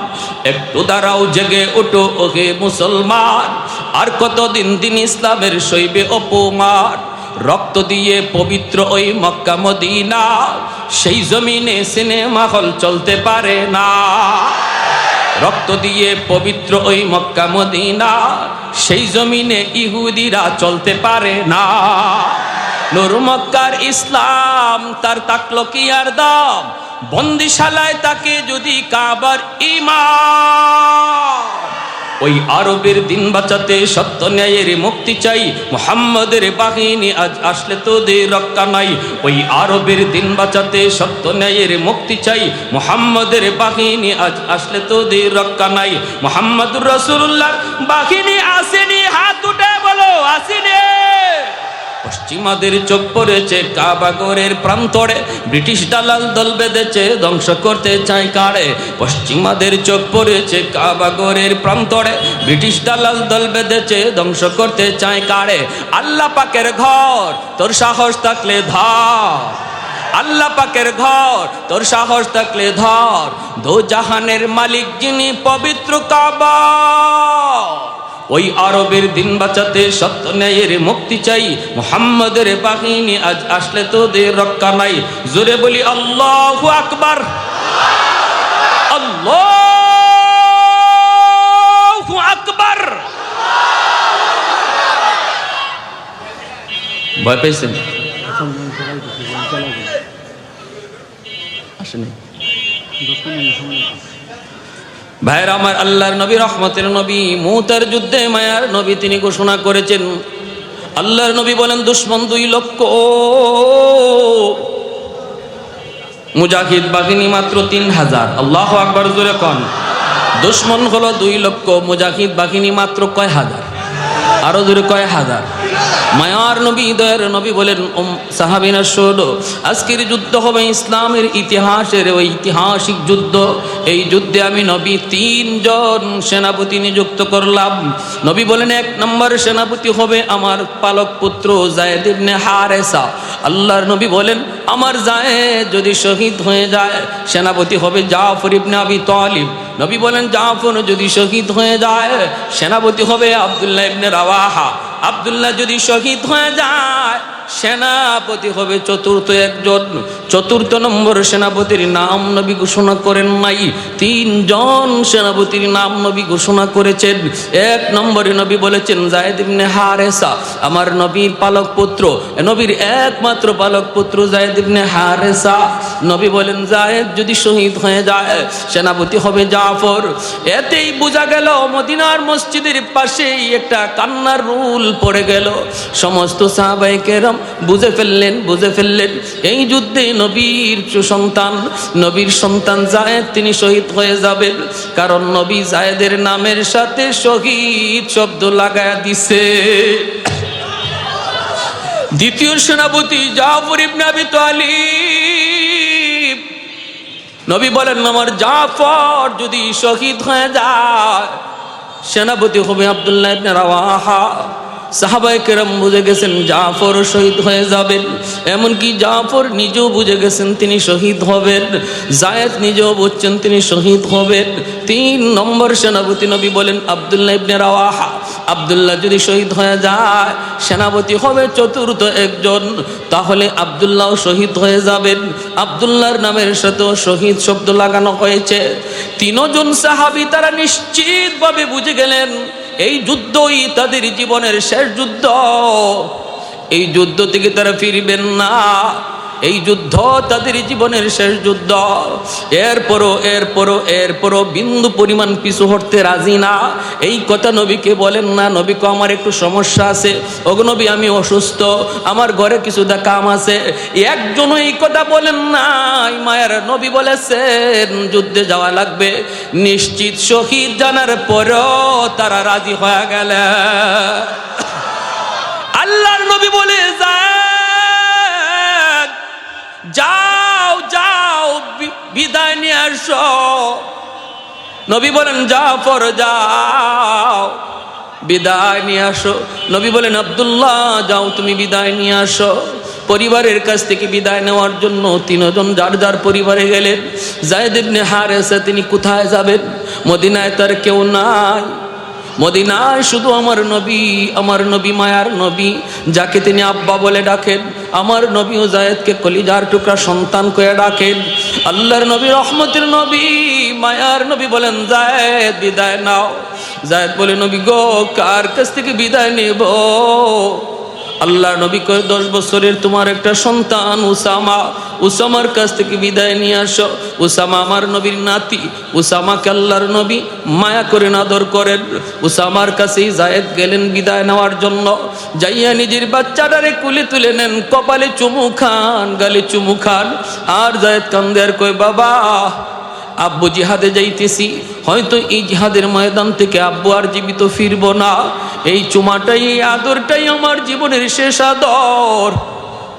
একটু দাঁড়াও, জেগে ওঠো ওহে মুসলমান, আর কতদিন দিন ইসলামের সইবে অপমান। রক্ত দিয়ে পবিত্র ওই মক্কা মদিনা, সেই জমিনে সিনেমা হল চলতে পারে না। রক্ত দিয়ে পবিত্র ওই মক্কা মদিনা, সেই জমিনে ইহুদিরা চলতে পারে না। নূর মক্কার ইসলাম তার তাকলো কি আর দাম, বন্দিশালায় তাকে যদি কাবার ইমাম। ওই আরবের দিন বাঁচাতে সত্য ন্যায়ের মুক্তি চাই, মুহাম্মদের বাহিনী আজ আসলে তোদের রক্ষা নাই। ওই আরবের দিন বাঁচাতে সত্য ন্যায়ের মুক্তি চাই, মুহাম্মদের বাহিনী আজ আসলে তোদের রক্ষা নাই। মুহাম্মদুর রাসূলুল্লাহর বাহিনী আসেনি, হাত উঠে বলো আসেনি। পশ্চিমাদের চোখ পড়েছে কাবাগরের প্রান্তরে, ব্রিটিশ দালাল দল বেঁধেছে ধ্বংস করতে চায় কারে। পশ্চিমাদের চোখ পড়েছে কাবাগরের প্রান্তরে, ব্রিটিশ দালাল দল বেঁধেছে ধ্বংস করতে চায় কারে। আল্লাহ পাকের ঘর তোর সাহস থাকলে ধর, আল্লাহ পাকের ঘর তোর সাহস থাকলে ধর, দো জাহানের মালিক যিনি পবিত্র কাবা। ওই আরবের দিন বাঁচাতে সত্য ন্যায়ের মুক্তি চাই, মুহাম্মদের বাহিনী আজ আসলে তোদের রক্ষা নাই। জোরে বলি আল্লাহু আকবার, আল্লাহু আকবার। ভয় পেয়েছেন? আসেনি ভাইরা আমার, আল্লাহর নবী রহমতের নবী, মুতার যুদ্ধে মায়ার নবী তিনি ঘোষণা করেছেন। আল্লাহর নবী বলেন দুশমন 2 লক্ষ, মুজাহিদ বাহিনী মাত্র 3000। আল্লাহু আকবার জোরে কোন। দুশমন হলো 2 লক্ষ, মুজাহিদ বাহিনী মাত্র কয় হাজার? আরো জোরে কয় হাজার? মায়ার নবী দয়ার নবী বলেন সাহাবীরা শোনো, আজকের যুদ্ধ হবে ইসলামের ইতিহাসের ঐতিহাসিক যুদ্ধ। এই যুদ্ধে আমি নবী 3 জন সেনাপতি নিযুক্ত করলাম। নবী বলেন 1 নম্বর সেনাপতি হবে আমার পালক পুত্র যায়েদ ইবনে হারেসা। আল্লাহর নবী বলেন আমার যায়েদ যদি শহীদ হয়ে যায় সেনাপতি হবে জাফর ইবনে আবি তালিব। নবী বলেন জাফর যদি শহীদ হয়ে যায় সেনাপতি হবে আব্দুল্লাহ ইবনে রাওয়াহা। আব্দুল্লাহ যদি শহীদ হয়ে যায় সেনাপতি হবে চতুর্থ একজন। চতুর্থ নম্বর সেনাপতির নাম নবী ঘোষণা করেন নাই, 3 জন সেনাপতির নাম নবী ঘোষণা করেছেন। 1 নম্বরে নবী বলেছেন যায়েদ ইবনে হারেসা, আমার নবীর পালক পুত্র, নবীর একমাত্র পালক পুত্র যায়েদ ইবনে হারেসা। নবী বলেন যায়েদ যদি শহীদ হয়ে যায় সেনাপতি হবে জাফর। এতেই বোঝা গেল মদিনার মসজিদের পাশেই একটা কান্নার রুল পড়ে গেল। সমস্ত সাহাবায়ে কেরাম বুঝে ফেললেন এই যুদ্ধে নবীর সন্তান যায়েদ তিনি শহীদ হয়ে যাবেন, কারণ নবী যায়েদের নামের সাথে শহীদ শব্দ লাগায়া দিছে। দ্বিতীয় সেনাপতি জাফর ইবনে আবি তালিব। নবী বলেন আমার জাফর যদি শহীদ হয়ে যায় সেনাপতি হবে আব্দুল্লাহ ইবনে রাওয়াহা। সাহাবায়ে কেরাম বুঝে গেছেন জাফর শহীদ হয়ে যাবেন, এমনকি জাফর নিজেও বুঝে গেছেন তিনি শহীদ হবেন, জায়েদ নিজেও বুঝছেন তিনি শহীদ হবেন। 3 নম্বর সেনাপতি নবী বলেন আব্দুল্লাহ ইবনে রাওয়াহা, আব্দুল্লাহ যদি শহীদ হয়ে যায় সেনাপতি হবে চতুর্থ একজন, তাহলে আব্দুল্লাহ শহীদ হয়ে যাবেন। আব্দুল্লাহর নামের সাথেও শহীদ শব্দ লাগানো হয়েছে। 3 জন সাহাবী তারা নিশ্চিতভাবে বুঝে গেলেন এই যুদ্ধই তাদের জীবনের শেষ যুদ্ধ, এই যুদ্ধ থেকে তারা ফিরবেন না, এই যুদ্ধ তাদের জীবনের শেষ যুদ্ধ। এরপরও বিন্দু পরিমাণ পিছু হটতে রাজি না। এই কথা নবীকে বলেন না, নবীকে আমার একটু সমস্যা আছে, ওগো নবী আমি অসুস্থ, আমার ঘরে কিছু কাম আছে, একজনও এই কথা বলেন নাই। মায়ের নবী বলেছেন যুদ্ধে যাওয়া লাগবে, নিশ্চিত শহীদ জানার পরও তারা রাজি হয়ে গেল। আল্লাহর নবী বলে যাও যাও বিদায় নিয়ে আসো। নবী বলেন জাফর যাও বিদায় নিয়ে আসো। নবী বলেন আব্দুল্লাহ যাও তুমি বিদায় নিয়ে আসো। পরিবারের কাছ থেকে বিদায় নেওয়ার জন্য 3 জন যার যার পরিবারে গেলেন। যায়েদ ইবনে হারেসা তিনি কোথায় যাবেন? মদিনায় তার কেউ নাই, মদিনায় শুধু আমার নবী মায়ার নবী, যাকে তিনি আব্বা বলে ডাকেন। আমার নবী ও জায়েদকে কলিজার টুকরা সন্তান করে ডাকেন। আল্লাহর নবী রহমতের নবী মায়ার নবী বলেন জায়েদ বিদায় নাও। জায়েদ বলে নবী গো কার কাছ থেকে বিদায় নেব? আল্লাহর নবী কয় 10 বছরের তোমার একটা সন্তান উসামা, উসামার কাছ থেকে বিদায় নিয়ে আসো। উসামা আমার নবীর নাতি, উসামাকে আল্লাহর নবী মায়া করে আদর করেন। উসামার কাছেই জায়েদ গেলেন বিদায় নেওয়ার জন্য। যাইয়া নিজের বাচ্চাটারে কুলে তুলে নেন, কপালে চুমু খান, গালে চুমু খান। আর জায়েদ কান্দে আর কয় বাবা আব্বু জিহাদে যাইতেছি, হয়তো এই জিহাদের ময়দান থেকে আব্বু আর জীবিত ফিরব না। এই চুমাটাই এই আদরটাই আমার জীবনের শেষ আদর।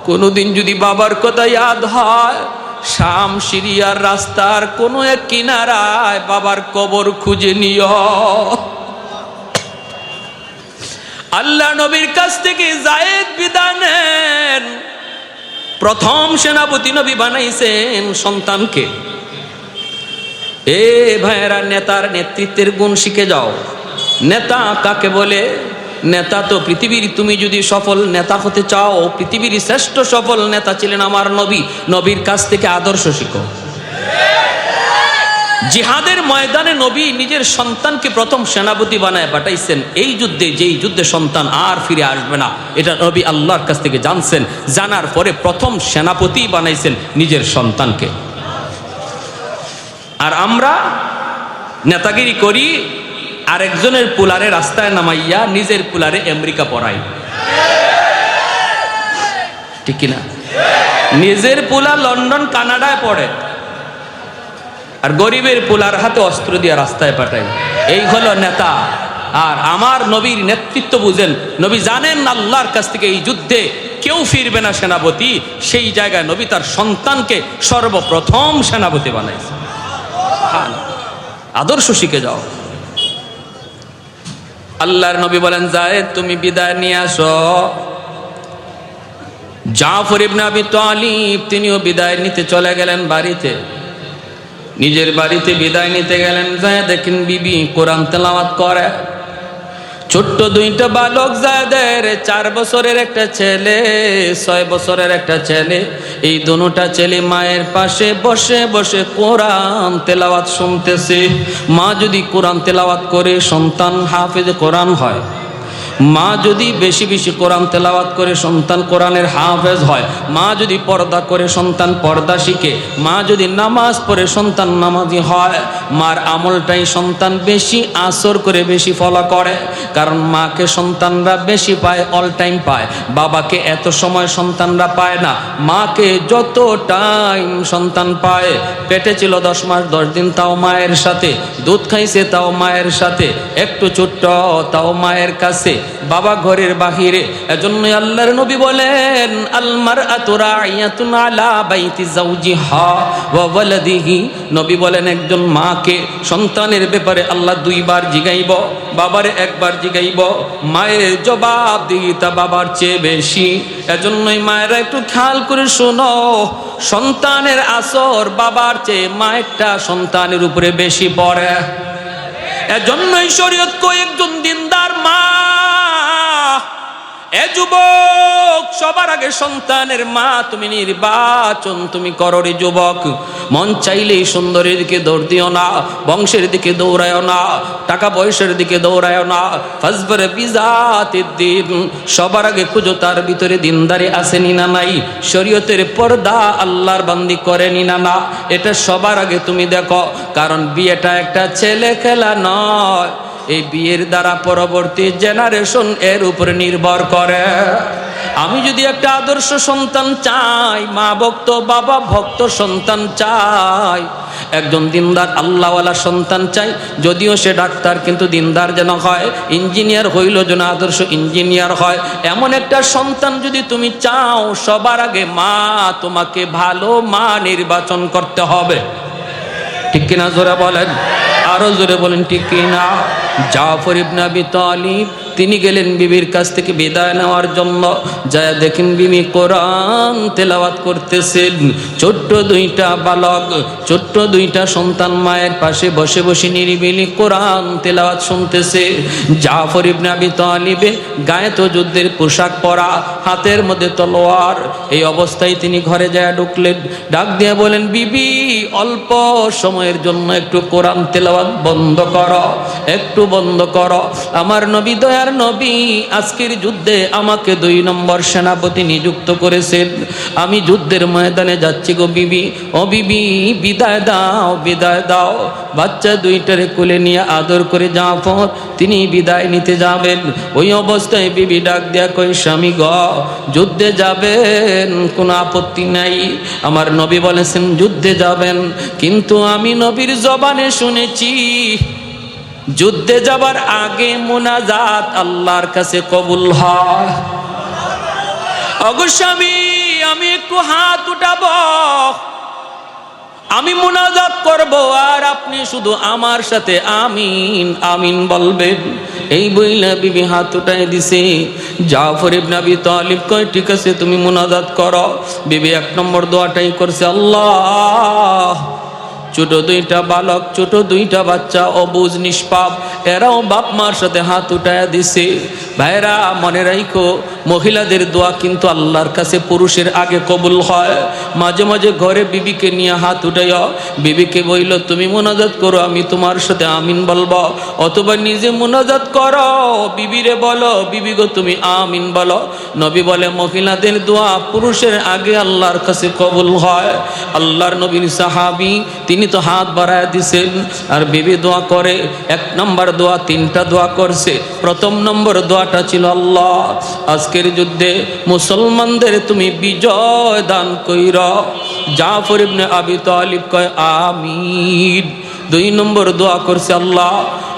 কোনোদিন যদি বাবার কথা ইয়াদ হয়, শাম সিরিয়ার রাস্তার কোনো এক কিনারায় বাবার কবর খুঁজে নিও। আল্লাহ নবীর কাছ থেকে জায়েদ বিদায় নেন। প্রথম সেনাপতি নবী বানাইছেন সন্তানকে। এ ভাইয়েরা, নেতার নেতৃত্বের গুণ শিখে যাও। নেতা কাকে বলে? নেতা তো পৃথিবীর, তুমি যদি সফল নেতা হতে চাও, পৃথিবীর শ্রেষ্ঠ সফল নেতা ছিলেন আমার নবী। নবীর কাছ থেকে আদর্শ শিখো। জিহাদের ময়দানে নবী নিজের সন্তানকে প্রথম সেনাপতি বানায় পাঠাইছেন। এই যুদ্ধে, যেই যুদ্ধে সন্তান আর ফিরে আসবে না, এটা নবী আল্লাহর কাছ থেকে জানছেন। জানার পরে প্রথম সেনাপতি বানাইছেন নিজের সন্তানকে। আর আমরা নেতাগিরি করি, আরেকজনের পুলারে রাস্তায় নামাইয়া নিজের পুলারে আমেরিকা পড়াই, ঠিক কিনা? নিজের পুলা লন্ডন কানাডায় পড়ে, আর গরিবের পুলার হাতে অস্ত্র দিয়ে রাস্তায় পাঠাই। এই হলো নেতা। আর আমার নবীর নেতৃত্ব বুঝেন। নবী জানেন আল্লাহর কাছ থেকে এই যুদ্ধে কেউ ফিরবে না সেনাপতি। সেই জায়গায় নবী তার সন্তানকে সর্বপ্রথম সেনাপতি বানাইছে। আদর্শ শিখে যাও। আল্লাহর নবী বলেন জায়েদ তুমি বিদায় নিয়ে আসো। জাফর ইবনে আবি তালিব তিনিও বিদায় নিতে চলে গেলেন বাড়িতে। নিজের বাড়িতে বিদায় নিতে গেলেন, যায় দেখেন বিবি কোরআন তেলাওয়াত করে। ছোট্ট 2টা বালক জায়েদের, 4 বছরের একটা ছেলে, 6 বছরের একটা ছেলে। এই দুটা ছেলে মায়ের পাশে বসে বসে কোরআন তেলাওয়াত শুনতেছে। মা যদি কোরআন তেলাওয়াত করে সন্তান হাফেজ কোরআন হয়। মা যদি বেশি বেশি কোরআন তেলাওয়াত করে সন্তান কোরআনের হাফেজ হয়। মা যদি পর্দা করে সন্তান পর্দা শিখে। মা যদি নামাজ পড়ে সন্তান নামাজি হয়। মার আমলটাই সন্তান বেশি আসর করে বেশি ফলো করে, কারণ মাকে সন্তানরা বেশি পায়, অল টাইম পায়। বাবাকে এত সময় সন্তানরা পায় না। মাকে যত টাইম সন্তান পায়। পেটে ছিল 10 মাস 10 দিন, তাও মায়ের সাথে। দুধ খাইছে তাও মায়ের সাথে। একটু ছোট্ট তাও মায়ের কাছে। বাবা ঘরের বাহিরে। এজন্যই আল্লাহর নবী বলেন আল মারআতু রাইয়াতুন আলা বাইতি যাওজিহা ওয়া ওয়ালাদিহি। নবী বলেন একজন মাকে সন্তানের ব্যাপারে আল্লাহ দুইবার জিগাইব, বাবারে একবার জিগাইব। মায়ের জবাবদিহিতা বাবার চেয়ে বেশি। এজন্যই মায়েরা একটু খেয়াল করে শোনো, সন্তানের আসর বাবার চেয়ে মায়েরটা সন্তানের উপরে বেশি পড়ে। এজন্যই শরীয়ত কই একজন দিনদার মা, এ যুবক সবার আগে সন্তানের মা তুমি নির্বাচন তুমি করো রে যুবক। মন চাইলেই সুন্দরের দিকে দৌড় দিও না, বংশের দিকে দৌড়ায়ও না, টাকা পয়সার দিকে দৌড়ায়ও না। ফাজবার বিজাতিদ দ্বীন, সবার আগে খুঁজো তার ভিতরে দিনদারি আসেনি না নাই, শরীয়তের পর্দা আল্লাহর বান্দি করেনি না না, এটা সবার আগে তুমি দেখো। কারণ বিয়েটা একটা ছেলে খেলা নয়, এই বিয়ের দ্বারা পরবর্তী জেনারেশন এর উপরে নির্ভর করে। আমি যদি একটা আদর্শ সন্তান চাই, মা ভক্ত বাবা ভক্ত সন্তান চাই, একজন দিনদার আল্লাহওয়ালা সন্তান চাই, যদিও সে ডাক্তার কিন্তু দিনদার যেন হয়, ইঞ্জিনিয়ার হইল যেন আদর্শ ইঞ্জিনিয়ার হয়, এমন একটা সন্তান যদি তুমি চাও, সবার আগে মা তোমাকে ভালো মা নির্বাচন করতে হবে। ঠিক কিনা জোরে বলেন, আরো জোরে বলেন ঠিক কিনা। জাফর ইবনে আবি তালিব তিনি গেলেন বিবির কাছ থেকে বিদায় নেওয়ার জন্য। যায় দেখেন বিবি কোরআন তেলাওয়াত করতেছেন। ছোট্ট দুইটা বালক, ছোট্ট দুইটা সন্তান মায়ের পাশে বসে বসে নিরিবিলি কোরআন তেলাওয়াত শুনতেছে। জাফর ইবনে আবি তালিবে গায়ে তো যুদ্ধের পোশাক পরা, হাতের মধ্যে তলোয়ার, এই অবস্থায় তিনি ঘরে যায় ঢুকলেন। ডাক দিয়ে বলেন বিবি অল্প সময়ের জন্য একটু কোরআন তেলাওয়াত বন্ধ করো, একটু বন্ধ করো। আমার নবী দয়ার নবী আজকের যুদ্ধে আমাকে 2 নম্বর সেনাপতি নিযুক্ত করেছেন, আমি যুদ্ধের ময়দানে যাচ্ছি গো বিবি, ও বিবি বিদায় দাও, বিদায় দাও। বাচ্চা দুইটারে কোলে নিয়ে আদর করে জাফর তিনি বিদায় নিতে যাবেন। ওই অবস্থায় বিবি ডাক দেয়া কই স্বামী গ যুদ্ধে যাবেন, কোনো আপত্তি নাই। আমার নবী বলেছেন যুদ্ধে যাবেন, কিন্তু আমি নবীর জবানে শুনেছি যুদ্ধে যাবার আগে মুনাজাত আল্লাহর কাছে কবুল হয়। অগস্বামী আমি একটু হাত উঠাবো, আমি মুনাজাত করব, আর আপনি শুধু আমার সাথে আমিন আমিন বলবেন। এই বইলা বিবি হাত উঠাই দিছে। জাফর ইবনে আবি তালিব কয় ঠিক আছে তুমি মুনাজাত করো। বিবি 1 নম্বর দোয়াটাই করছে, আল্লাহ ছোট দুইটা বালক, ছোট দুইটা বাচ্চা অবুঝ নিষ্পাপ, এরাও বাপ মার সাথে হাত উঠায়া দিছে। ভাইরা মনে রাখো মহিলাদের দোয়া কিন্তু আল্লাহর কাছে পুরুষের আগে কবুল হয়। মাঝে মাঝে ঘরে বিবিকে নিয়ে হাত উঠাইয়া বিবিকে বইল তুমি মুনাজাত করো, আমি তোমার সাথে আমিন বলবো, অথবা নিজে মুনাজাত করো, বিবিরে বলো বিবি গো তুমি আমিন বলো। নবী বলে মহিলাদের দোয়া পুরুষের আগে আল্লাহর কাছে কবুল হয়। আল্লাহর নবীর সাহাবী তিনি তো হাত বাড়ায় দিছেন, আর বিবি দোয়া করে। 1 নম্বর দোয়া 3টা দোয়া করছে। প্রথম নম্বর দোয়াটা ছিল আল্লাহ আজকের যুদ্ধে মুসলমানদের তুমি বিজয় দান কইরা। জাফর ইবনে আবি তালিব কয় আমিন। 2 নম্বর দোয়া করছে আল্লাহ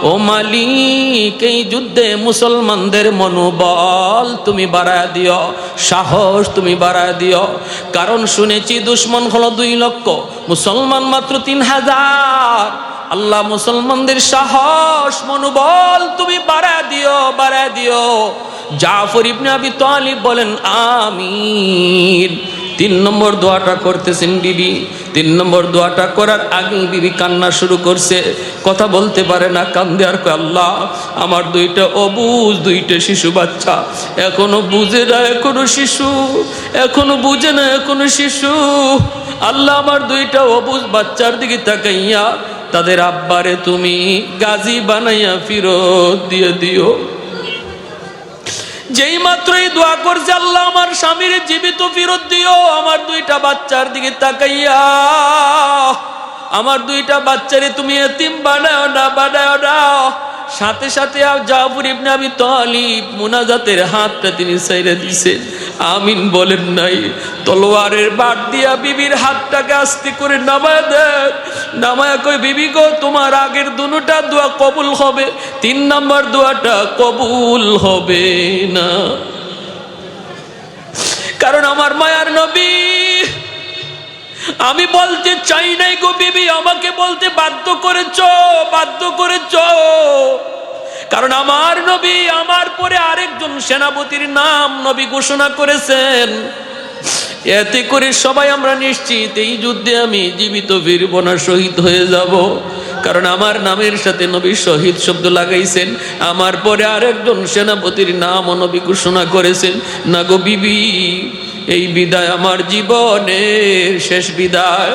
ও মালিক এই যুদ্ধে মুসলমানদের মনোবল তুমি বাড়ায় দিও, সাহস তুমি বাড়ায় দিও। কারণ শুনেছি দুশ্মন হলো 2 লক্ষ, মুসলমান মাত্র 3000। আল্লাহ মুসলমানদের সাহস মনোবল তুমি বাড়ায় দিও, বাড়ায় দিও। জাফর ইবনে আবি তালিব বলেন আমিন। 3 নম্বর দোয়াটা করতেছেন বিবি। 3 নম্বর দোয়াটা করার আগেই বিবি কান্না শুরু করছে, কথা বলতে পারে না, কান্দে আর কয় আল্লাহ আমার 2টা অবুঝ 2টা শিশু বাচ্চা, এখনো বুঝে না, এখনো শিশু, এখনো বুঝে না, এখনো শিশু। আল্লাহ আমার 2টা অবুঝ বাচ্চার দিকে তাকাইয়া তাদের আব্বারে তুমি গাজী বানাইয়া ফিরত দিয়ে দিও। যেই মাত্রই দোয়া করছে আল্লাহ আমার স্বামীর জীবিত ফিরত দিও, আমার 2টা বাচ্চার দিকে তাকাইয়া আমার 2টা বাচ্চারে তুমি এতিম বানাও না, বানাও না। সাথে সাথে জাফর ইবনে আবি তালিব মুনাজাতের হাতটা তিনি ছেড়ে দিয়েছেন। আমিন বলেন নাই। তলোয়ারের বাট দিয়া বিবির হাতটাকে আস্তে করে নামায় দেন, নামায় কই বিবি গো তোমার আগের দুটা দোয়া কবুল হবে, 3 নম্বর দোয়াটা কবুল হবে না। কারণ আমার মায়ার নবী, আমি বলতে চাই নাই গো বিবি, আমাকে বলতে বাধ্য করেছ। কারণ আমার নবী আমার পরে আরেকজন সেনাপতির নাম নবী ঘোষণা করেছেন। এতে করে সবাই আমরা নিশ্চিত এই যুদ্ধে আমি জীবিত ফিরব না, শহীদ হয়ে যাব। কারণ আমার নামের সাথে নবী শহীদ শব্দ লাগাইছেন, আমার পরে আরেকজন সেনাপতির নাম নবী ঘোষণা করেছেন। না গো বিবি, এই বিদায় আমার জীবনের শেষ বিদায়,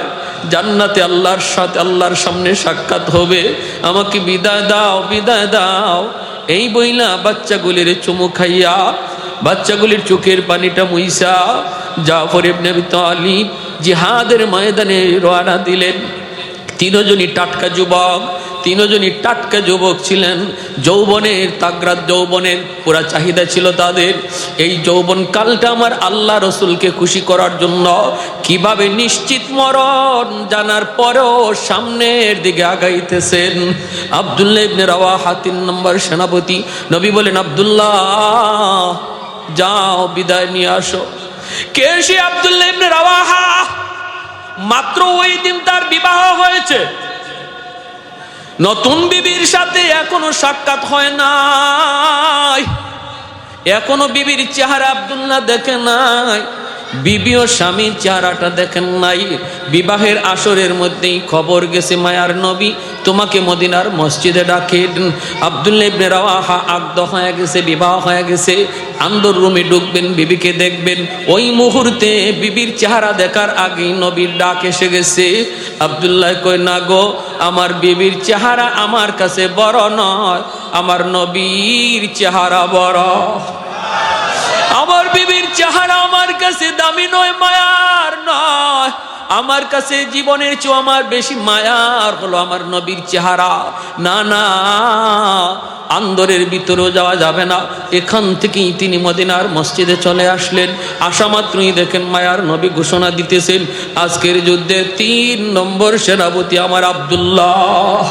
জান্নাতে আল্লাহর সাথে আল্লাহর সামনে সাক্ষাৎ হবে, আমাকে বিদায় দাও। এই বইলা বাচ্চাগুলির চুমু খাইয়া, বাচ্চাগুলির চোখের পানিটা মুইসা জাফর ইবনে আবি তালিব জিহাদের ময়দানে রওনা দিলেন। তিনজনই টাটকা যুবক ছিলেন, যৌবনের তাগরাত, যৌবনের পুরা চাহিদা ছিল তাদের। এই যৌবন কালটা আমার আল্লাহ রসুলকে খুশি করার জন্য কিভাবে নিশ্চিত মরণ জানার পরেও সামনের দিকে আগাইতেছেন। আব্দুল্লাহ ইবনে রাওয়াহা 3 নম্বর সেনাপতি। নবী বলেন, আব্দুল্লাহ যাও বিদায় নিয়ে আসো। কে সে আব্দুল্লাহ ইবনে রাওয়াহা? মাত্র ওই দিন তার বিবাহ হয়েছে, নতুন বিবির সাথে এখনো সাক্ষাৎ হয় নাই, এখনো বিবির চেহারা আব্দুল্লাহ দেখে নাই, বিবি ও স্বামীর চেহারাটা দেখেন নাই। বিবাহের আসরের মধ্যেই খবর গেছে মায়ার নবী তোমাকে মদিনার মসজিদে ডাকেন। আব্দুল্লাহ ইবনে রাওয়াহা আগদ হয়ে গেছে, বিবাহ হয়ে গেছে, আন্দর রুমে ঢুকবেন, বিবিকে দেখবেন। ওই মুহূর্তে বিবির চেহারা দেখার আগেই নবীর ডাক এসে গেছে। আব্দুল্লাহ কয়, না গো, আমার বিবির চেহারা আমার কাছে বড় নয়, আমার নবীর চেহারা বড়। আমার বিবির চেহারা আমার কাছে দামি নয়, মায়ার নয়, আমার কাছে জীবনের চেয়ে আমার বেশি মায়ার হলো আমার নবীর চেহারা। না, আন্দরের ভিতরেও যাওয়া যাবে না। এখান থেকেই তিনি মদিনার মসজিদে চলে আসলেন। আসা মাত্রই দেখেন মায়ার নবী ঘোষণা দিতেছেন, আজকের যুদ্ধে 3 নম্বর সেনাপতি আমার আব্দুল্লাহ।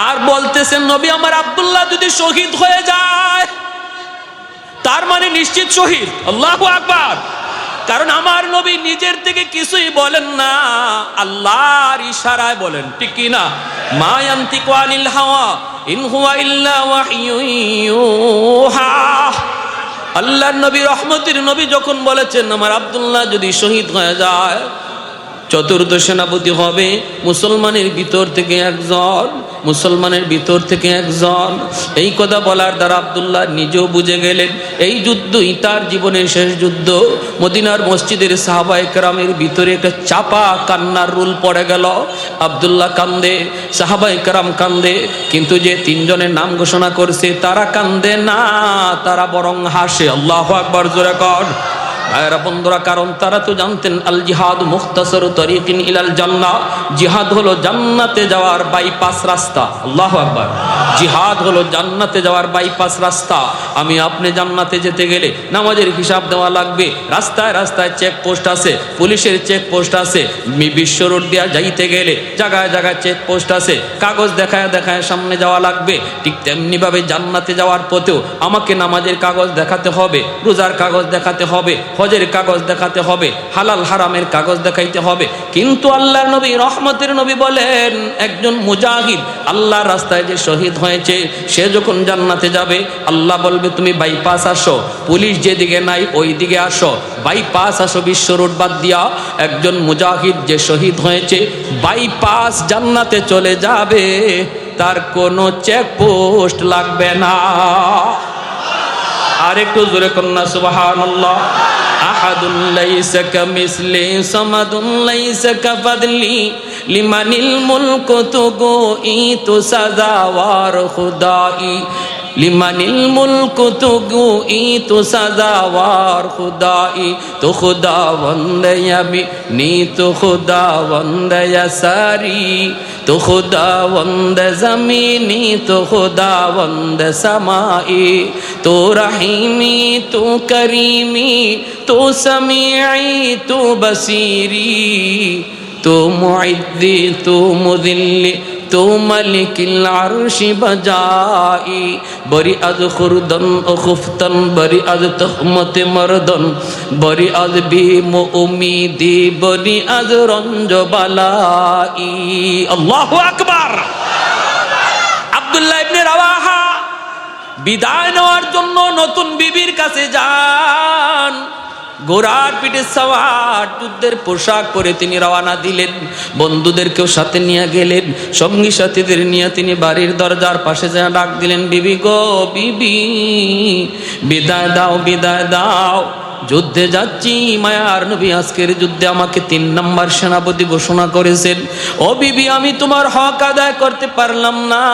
আর বলতেছেন, নবী আমার আব্দুল্লাহ যদি শহীদ হয়ে যায় তার মানে নিশ্চিত শহীদ। আল্লাহু আকবার। কারণ আমার নবী নিজের থেকে কিছুই বলেন না, আল্লাহর ইশারায় বলেন, ঠিক কি না? মা ইয়ানতিকু আনিল হাওয়া ইন হুয়া ইল্লা ওয়াহয়ুন ইউহা। আল্লাহর নবী, রহমতের নবী যখন বলেছেন আমার আব্দুল্লাহ যদি শহীদ হয়ে যায়, চতুর্থ সেনাপতি হবে মুসলমানের ভিতর থেকে একজন। এই কথা বলার দ্বারা আব্দুল্লাহ নিজেও বুঝে গেলেন এই যুদ্ধই তার জীবনের শেষ যুদ্ধ। মদিনার মসজিদের সাহাবায়ে কেরামের ভিতরে একটা চাপা কান্নার রুল পড়ে গেল। আব্দুল্লাহ কান্দে, সাহাবায়ে কেরাম কান্দে, কিন্তু যে 3 জনের নাম ঘোষণা করছে তারা কান্দে না, তারা বরং হাসে। আল্লাহু আকবার, জোরে কর। ভাইরা বন্ধুরা, কারণ তারা তো জানতেন আল জিহাদ মুখতাসারু তরিকিন ইলাল জান্নাহ, জিহাদ হলো জান্নাতে যাওয়ার বাইপাস রাস্তা। আল্লাহু আকবার। জিহাদ হলো জান্নাতে যাওয়ার বাইপাস রাস্তা। আমি আপনি জান্নাতে যেতে গেলে নামাজের হিসাব দেওয়া লাগবে, রাস্তায় রাস্তায় চেকপোস্ট আছে, পুলিশের চেকপোস্ট আছে। বিশ্ব রোড দিয়া যাইতে গেলে জায়গায় জায়গায় চেকপোস্ট আছে, কাগজ দেখায় দেখায় সামনে যাওয়া লাগবে। ঠিক তেমনিভাবে জান্নাতে যাওয়ার পথেও আমাকে নামাজের কাগজ দেখাতে হবে, রোজার কাগজ দেখাতে হবে, হজের কাগজ দেখাতে হবে, হালাল হারামের কাগজ দেখাইতে হবে। কিন্তু আল্লাহর নবী, রহমতের নবী বলেন, একজন মুজাহিদ আল্লাহর রাস্তায় যে শহীদ হয়েছে সে যখন জান্নাতে যাবে, আল্লাহ বলবে তুমি বাইপাস আসো, পুলিশ যেদিকে নাই ওই দিকে আসো, বাইপাস আসো, বিশ্ব রোড বাদ দিয়া। একজন মুজাহিদ যে শহীদ হয়েছে বাইপাস জান্নাতে চলে যাবে, তার কোনো চেকপোস্ট লাগবে না। আর একটু জোরে কন্যা সুবহানাল্লাহ। আহাদুন লাইসা কামিসলি সামাদুন লাইসা কাফাদলি লিমানিল মুলকু তুগু ইতু সাজাওয়ার খুদাই लिमनिल मुल्क तू गुई तो सदावार खुदाई तो खुदावंद यमी नी तो खुदावंद यसारी तो खुदावंद ज़मीनी तो खुदावंद समाई तो रहीमी तो करीमी तो समीई तो बसीरी तो मुइद्दी तो मुदिल्ली तो मलिकिल अर्शी बजाई बरी अज खुरदन खुफ्तन बरी अज तहमत मर्दन बरी अज बीम उम्मीदी बरी अज रंज बलाई अल्लाहु अकबर। আব্দুল্লাহ ইবনে রাওয়াহা বিদায় নেওয়ার জন্য নতুন বিবির কাছে যান। ঘোড়ার পিঠে সওয়ার যুদ্ধের পোশাক পরে তিনি রওনা দিলেন। বন্ধুদেরকেও সাথে নিয়ে গেলেন, সঙ্গী সাথীদের নিয়ে তিনি বাড়ির দরজার পাশে যা ডাক দিলেন, বিবি গো বিবি, বিদায় দাও বিদায় দাও, যুদ্ধে যাচ্ছি। মায়ার নবী আজকের যুদ্ধে আমাকে 3 নম্বর সেনাপতি ঘোষণা করেছেন। ও বিবি, আমি তোমার হক আদায় করতে পারলাম না,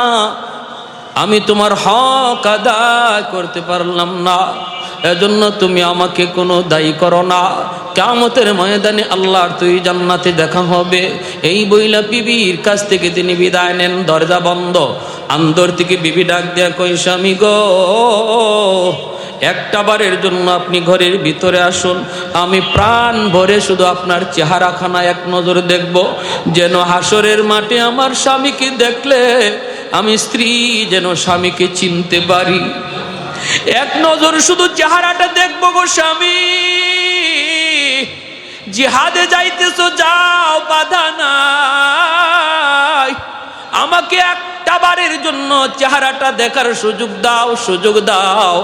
আমি তোমার হক আদায় করতে পারলাম না, এজন্য তুমি আমাকে কোনো দায়ী করো না। কিয়ামতের ময়দানে আল্লাহর তুই জান্নাতে দেখা হবে। এই বইলা বিবির কাছ থেকে তিনি বিদায় নেন। দরজা বন্ধ। আন্দর থেকে বিবি ডাক দেয়া কই, স্বামী গো, একটা বারের জন্য আপনি ঘরের ভিতরে আসুন, আমি প্রাণ ভরে শুধু আপনার চেহারাখানা এক নজর দেখব, যেন হাসরের মাঠে আমার স্বামীকে দেখলে আমি স্ত্রী যেন স্বামীকে চিনতে পারি। এক নজর শুধু চেহারাটা দেখবো গো স্বামী। জিহাদে যাইতেছো যাও, বাধা নাই, আমাকে একটা বারের জন্য চেহারাটা দেখার সুযোগ দাও, সুযোগ দাও।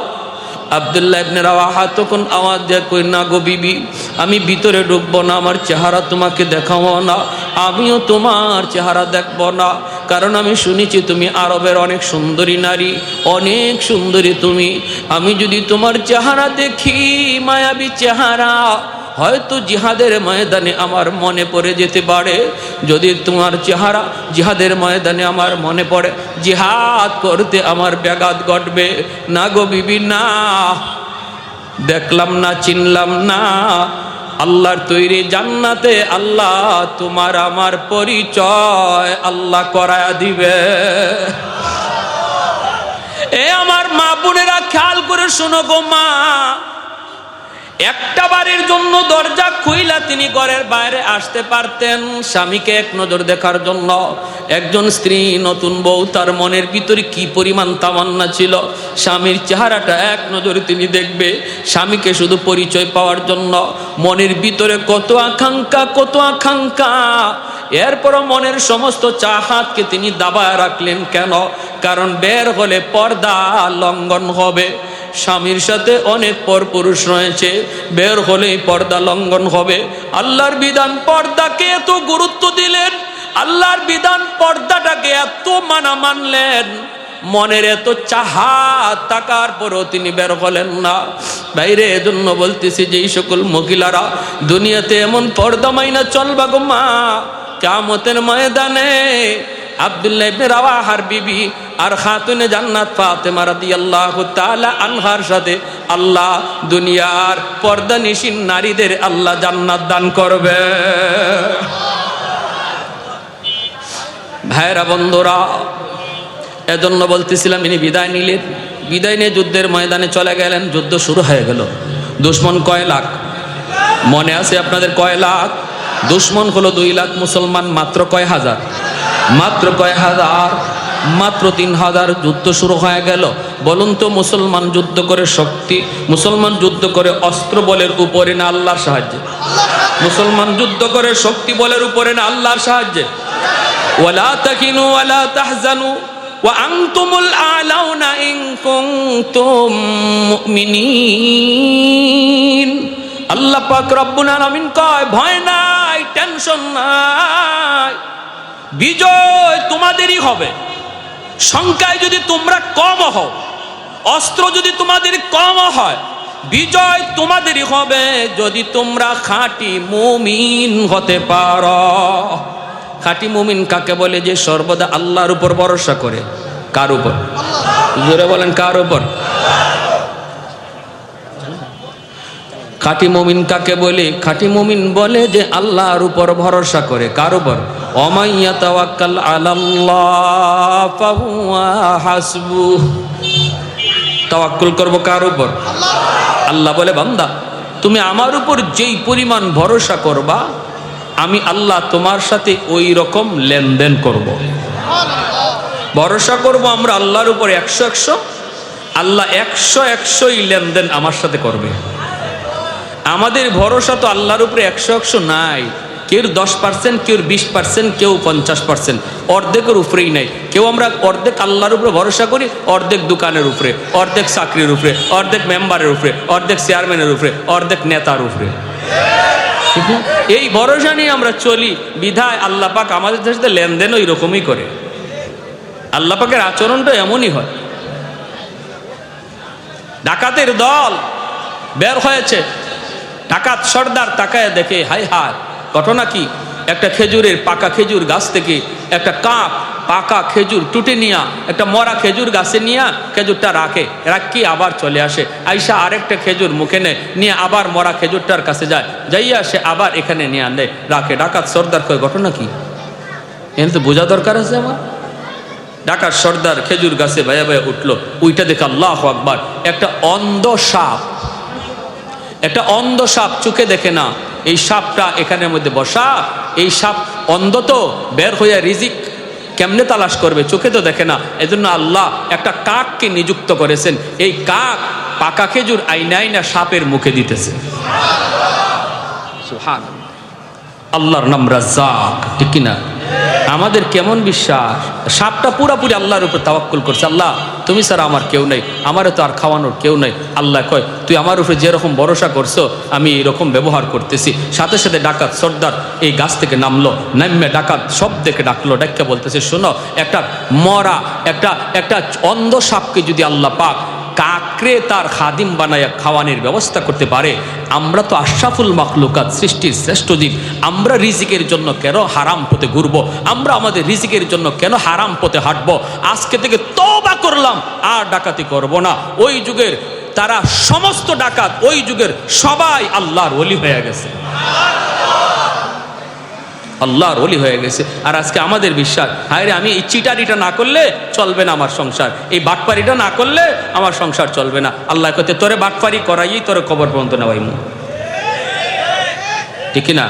আব্দুল্লাহ ইবনে রাওয়াহা তখন আওয়াজ দিয়ে কই, না গো বিবি, আমি ভিতরে ঢুকবো না, আমার চেহারা তোমাকে দেখাবো না, আমিও তোমার চেহারা দেখবো না, কারণ আমি শুনেছি তুমি আরবের অনেক সুন্দরী নারী, অনেক সুন্দরী তুমি। আমি যদি তোমার চেহারা দেখি, মায়াবী চেহারা, হয়তো জিহাদের ময়দানে আমার মনে পড়ে যেতে পারে। যদি তোমার চেহারা জিহাদের ময়দানে আমার মনে পড়ে, জিহাদ করতে আমার ব্যাঘাত ঘটবে। না গো বিবি না, দেখলাম না, চিনলাম না, আল্লাহর তৈরি জান্নাতে আল্লাহ তোমার আমার পরিচয় আল্লাহ করায়া দিবে। এ আমার মা বোনেরা, খেয়াল করে শোনো গো মা, একটা বারের জন্য দরজা খুইলা তিনি ঘরের বাইরে আসতে পারতেন স্বামীকে এক নজর দেখার জন্য। একজন স্ত্রী, নতুন বউ, তার মনের ভিতরে কি পরিমাণ তামান্না ছিল, স্বামীর চেহারাটা এক নজরে তিনি দেখবে, স্বামীকে শুধু পরিচয় পাওয়ার জন্য। মনের ভিতরে কত আকাঙ্ক্ষা, কত আকাঙ্ক্ষা। এরপরও মনের সমস্ত চাহাতকে তিনি দাবায় রাখলেন। কেন? কারণ বের হলে পর্দা লঙ্ঘন হবে। স্বামীর সাথে অনেক পরপুরুষ রয়েছে, বের হলেই পর্দা লঙ্ঘন হবে। আল্লাহর বিধান পর্দাকে এত গুরুত্ব দিলেন, আল্লাহর বিধান পর্দাটাকে এত মানলেন, মনের এত চাহাত থাকার পরও তিনি বের হলেন না। বাইরে এজন্য বলতেছি, যেই সকল মহিলারা দুনিয়াতে এমন পর্দা মাইনা চলবা গো মা, কিয়ামতের ময়দানে আব্দুল্লাহ ইবনে রাওয়াহার বিবি আর খাতুনে জান্নাত ফাতেমা রাদিয়াল্লাহু তাআলা আনহার সাথে আল্লাহ দুনিয়ার পর্দানিশীন নারীদের আল্লাহ জান্নাত দান করবে। ভাইরা বন্ধুরা, এজন্য বলতেছিলাম, ইনি বিদায় নিলেন। বিদায় নিয়ে যুদ্ধের ময়দানে চলে গেলেন। যুদ্ধ শুরু হয়ে গেল। দুশ্মন কয় লাখ মনে আছে আপনাদের? কয় লাখ? দুশ্মন হলো 2 লাখ, মুসলমান মাত্র কয় হাজার? মাত্র কয় হাজার? মাত্র 3000। যুদ্ধ শুরু হয়ে গেল। বলুন তো, মুসলমান যুদ্ধ করে শক্তি, মুসলমান যুদ্ধ করে অস্ত্র বলের উপরে না আল্লাহর সাহায্যে? মুসলমান যুদ্ধ করে শক্তি বলের উপরে না আল্লাহর সাহায্যে? ওয়ালা তাকিনু ওয়ালা তাহজানু ওয়া আনতুমুল আ'লাউনা ইন কুনতুম মুমিনিন। আল্লাহ পাক রব্বুল আলামিন কয়, ভয় নাই, টেনশন নাই, বিজয় তোমাদেরই হবে। সংখ্যায় যদি তোমরা কম হও, অস্ত্র যদি তোমাদের কম হয়, বিজয় তোমাদেরই হবে যদি তোমরা খাঁটি মুমিন হতে পারো। খাঁটি মুমিন কাকে বলে? যে সর্বদা আল্লাহর উপর ভরসা করে, কার উপর? জোরে বলেন, কার উপর? খাঁটি মুমিন কাকে বলে? খাঁটি মুমিন বলে যে আল্লাহর উপর ভরসা করে। কার উপর? ওমাইয়া তাওয়াক্কাল আলাল্লাহ ফাহুয়া হাসবুহ। তাওয়াক্কুল করব কার উপর? আল্লাহ বলে, বান্দা তুমি আমার উপর যেই পরিমাণ ভরসা করবা, আমি আল্লাহ তোমার সাথে ওই রকম লেনদেন করব। ভরসা করব আমরা আল্লাহর উপর 100-100, আল্লাহ 100-100ই লেনদেন আমার সাথে করবে। আমাদের ভরসা তো আল্লাহর উপরে 100-100 নাই। কেউ 10%, কেউ 20%, কেউ 50%, অর্ধেকের উপরেই নাই। কেউ আমরা অর্ধেক আল্লাহর উপরে ভরসা করি, অর্ধেক দোকানের উপরে, অর্ধেক চাকরির উপরে, অর্ধেক মেম্বারের উপরে, অর্ধেক চেয়ারম্যানের উপরে, অর্ধেক নেতার উপরে। ঠিক না? এই ভরসা নিয়ে আমরা চলি, বিধায় আল্লাহ পাক আমাদের সাথে লেনদেন ওই রকমই করে। আল্লাহ পাকের আচরণটা এমনই হয়। ডাকাতের দল বের হয়েছে, ডাকাত সর্দার তাকায় দেখে, হায় হায়, ঘটনা কি? একটা খেজুরের পাকা খেজুর গাছ থেকে একটা কাক পাকা খেজুর টুটে নিয়া একটা মরা খেজুর গাছে নিয়ে খেজুরটা রাখি আবার চলে আসে। আইসা আরেকটা খেজুর মুখে নিয়ে আবার মরা খেজুরটার কাছে যায়, যাইয়া সে আবার এখানে নিয়ে আনে রাখে। ডাকাত সর্দার কয়, ঘটনা কি? এখানে তো বোঝা দরকার আছে আমার। ডাকাত সর্দার খেজুর গাছে ভাইয়া ভাইয়া উঠলো, ওইটা দেখে আল্লাহু আকবার, একটা অন্ধ সাপ, একটা অন্ধ সাপ, চোখে দেখে না। এই সাপটা এখানের মধ্যে বসা, এই সাপ অন্ধ তো, বের হইয়া রিজিক কেমনে তালাশ করবে? চোখে তো দেখে না। এজন্য আল্লাহ একটা কাককে নিযুক্ত করেছেন। এই কাক পাকা খেজুর আইনা আইনা সাপের মুখে দিতেছে। সুবহানাল্লাহ। আল্লাহর নাম রাজ্জাক, ঠিক কিনা? আমাদের কেমন বিশ্বাস? সাপটা পুরাপুরি আল্লাহর উপর তাওয়াক্কুল করছে। আল্লাহ তুমি ছাড়া আমার কেউ নেই, আমারও তো আর খাওয়ানোর কেউ নেই। আল্লাহ কয়, তুই আমার উপরে যেরকম ভরসা করছো আমি এরকম ব্যবহার করতেছি। সাথে সাথে ডাকাত সর্দার এই গাছ থেকে নামলো, নামে ডাকাত সব দেখে ডাকলো, ডাক্কা বলতেছে, শোনো, একটা মরা একটা অন্ধ সাপকে যদি আল্লাহ পাক কাকরে তার খাদিম বানায়া খাওয়ানোর ব্যবস্থা করতে পারে, আমরা তো আশরাফুল মাখলুকাত, সৃষ্টির শ্রেষ্ঠ জীব, আমরা রিজিকের জন্য কেন হারাম পথে ঘুরবো? আমরা আমাদের রিজিকের জন্য কেন হারাম পথে হাঁটবো? আজকে থেকে তওবা করলাম, আর ডাকাতি করব না। ওই যুগের তারা সমস্ত ডাকাত, ওই যুগের সবাই আল্লাহর ওলি হয়ে গেছে, আল্লাহর ওলি হয়ে গেছে। আর আজকে আমাদের বিশ্বাস, হায় রে, আমি এই চিটারিটা না করলে চলবে না আমার সংসার, এই বাটপারিটা না করলে আমার সংসার চলবে না। আল্লাহ কইতে, তোরে বাটপারি করাই তোরে কবর পর্যন্ত নেওয়াইমু, ঠিক না?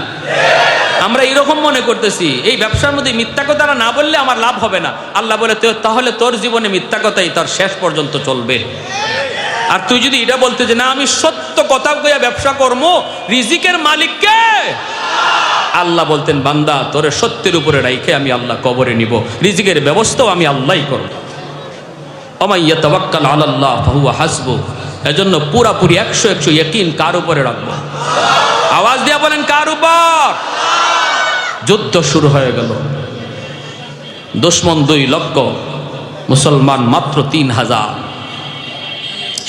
আমরা এরকম মনে করতেছি এই ব্যবসার মধ্যে মিথ্যা কথা না বললে আমার লাভ হবে না। আল্লাহ বলে, তাহলে তোর জীবনে মিথ্যা কথাই তোর শেষ পর্যন্ত চলবে। আর তুই যদি এটা বলতে যে না, আমি সত্য কথা কইয়া ব্যবসা করবো, রিজিকের মালিক কে? আল্লাহ বলতেন, বান্দা তোরে সত্যের উপরে রাইখে আমি আল্লাহ কবরে নিব, রিজিকের ব্যবস্থাও আমি আল্লাহই করব। ওমাইয়া তাওয়াক্কাল আলাল্লাহ ফাহুয়া হাসবুহ। এজন্য পুরাপুরি 100-100 ইয়াকিন কার উপরে রাখবো? আওয়াজ দিয়া বলেন, কার উপর? যুদ্ধ শুরু হয়ে গেল। দুশমন 2 লক্ষ, মুসলমান মাত্র 3000।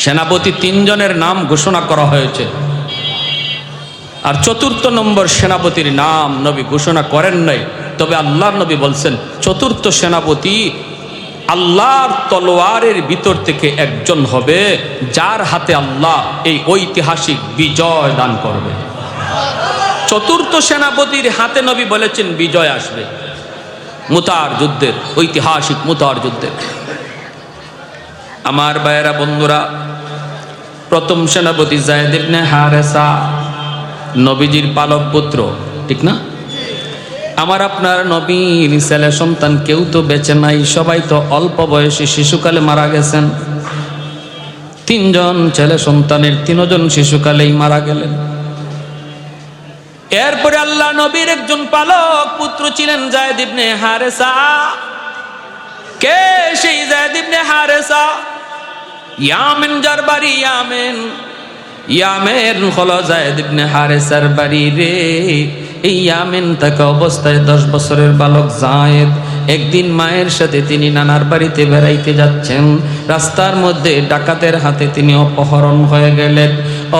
সেনাপতি 3 জনের নাম ঘোষণা করা হয়েছে, আর 4র্থ নম্বর সেনাপতির নাম নবী ঘোষণা করেন নাই। তবে আল্লাহর নবী বলছেন, 4র্থ সেনাপতি আল্লাহর তলোয়ারের ভিতর থেকে একজন হবে, যার হাতে আল্লাহ এই ঐতিহাসিক বিজয় দান করবে। 4র্থ সেনাপতির হাতে নবী বলেছেন বিজয় আসবে, মুতার যুদ্ধের, ঐতিহাসিক মুতার যুদ্ধের। আমার ভাইয়েরা, বন্ধুরা, প্রথম সেনাপতি যায়েদ ইবনে হারেসা, নবীজির পালক পুত্র, ঠিক না? আমার আপনার নবীর ছেলে সন্তান কেউ তো বেঁচে নাই, সবাই তো অল্প বয়সী শিশুকালে মারা গেছেন। 3 জন ছেলে সন্তানের 3 জন শিশুকালেই মারা গেলেন। এরপরে আল্লাহ নবীর একজন পালক পুত্র ছিলেন যায়েদ ইবনে হারেসা। কে সেই যায়েদ ইবনে হারেসা? ইয়ামেন যার বাড়ি, ইয়ামেন হলো যায়েদ ইবনে হারেসার বাড়ি রে। এই ইয়ামেন থাকা অবস্থায় 10 বছরের বালক যায়েদ একদিন মায়ের সাথে তিনি নানার বাড়িতে বেড়াইতে যাচ্ছেন। রাস্তার মধ্যে ডাকাতের হাতে তিনি অপহরণ হয়ে গেলেন।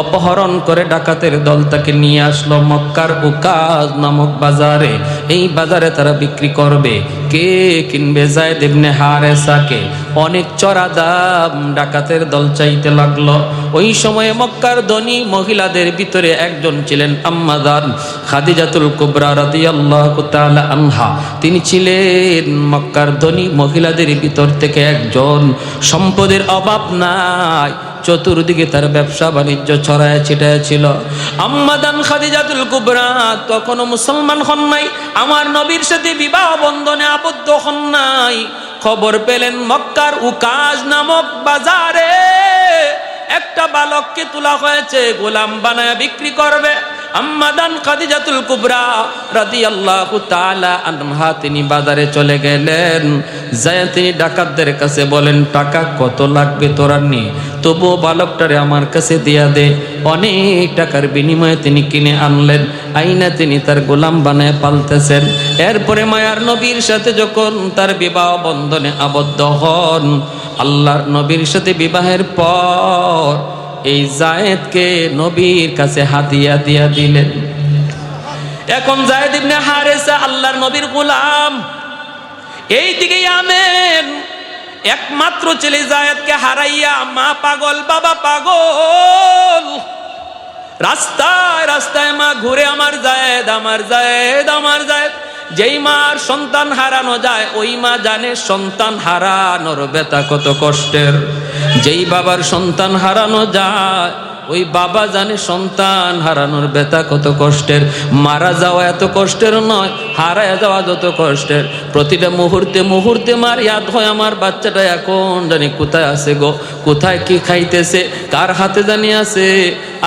অপহরণ করে ডাকাতের দল তাকে নিয়ে আসলো মক্কার উকাজ নামক বাজারে। এই বাজারে তারা বিক্রি করবে, কে কিনবে যায়েদ ইবনে হারেসাকে। অনেক চড়া দাম ডাকাতের দল চাইতে লাগলো। ওই সময়ে মক্কার ধনী মহিলাদের ভিতরে একজন ছিলেন আম্মা জান খাদিজাতুল কুবরা রাদিয়াল্লাহু তাআলা আনহা। তিনি ছিলেন মক্কার ধনী মহিলাদের ভিতর থেকে একজন। সম্পদের অভাব নাই, চতুর্দিকে তার ব্যবসা বাণিজ্য ছড়ায় ছিটায় ছিল। আম্মা জান খাদিজাতুল কুবরা তখনও মুসলমান হন নাই, আমার নবীর সাথে বিবাহ বন্ধনে আবদ্ধ হন নাই। খবর পেলেন মক্কার উকাজ নামক বাজারে একটা বালককে তোলা হয়েছে, গোলাম বানায় বিক্রি করবে। আম্মা জান খাদিজাতুল কুবরা রাদিয়াল্লাহু তাআলা আনহা তিনি বাজারে চলে গেলেন। যায় তিনি ডাকাতদের কাছে বলেন, টাকা কত লাগবে তোরা নি, তবুও বালকটারে আমার কাছে দিয়া দে। অনেক টাকার বিনিময়ে তিনি কিনে আনলেন, আইনা তিনি তার গোলাম বানায় পালতেছেন। এরপরে মায়ার নবীর সাথে যখন তার বিবাহ বন্ধনে আবদ্ধ হন, আল্লাহর নবীর সাথে বিবাহের পর এই যায়েদকে নবীর কাছে হাদিয়া দিয়া দিলেন। এখন যায়েদ ইবনে হারেসা আল্লাহর নবীর গোলাম। এইদিকে ইয়ামেন একমাত্র ছেলে যায়েদকে হারাইয়া মা পাগল, বাবা পাগল। রাস্তায় রাস্তায় মা ঘুরে, আমার যায়েদ, আমার যায়েদ, আমার যায়েদ। যেই মার সন্তান হারানো যায় ওই মা জানে সন্তান হারানোর ব্যথা কত কষ্টের। যেই বাবার সন্তান হারানো যায় ওই বাবা জানে সন্তান হারানোর ব্যথা কত কষ্টের। মারা যাওয়া এত কষ্টের নয়, হারায় যাওয়া যত কষ্টের। প্রতিটা মুহূর্তে মুহূর্তে মার ইয়াদ হয়, আমার বাচ্চাটা এখন জানি কোথায় আছে গো, কোথায় কি খাইতেছে, কার হাতে জানি আছে,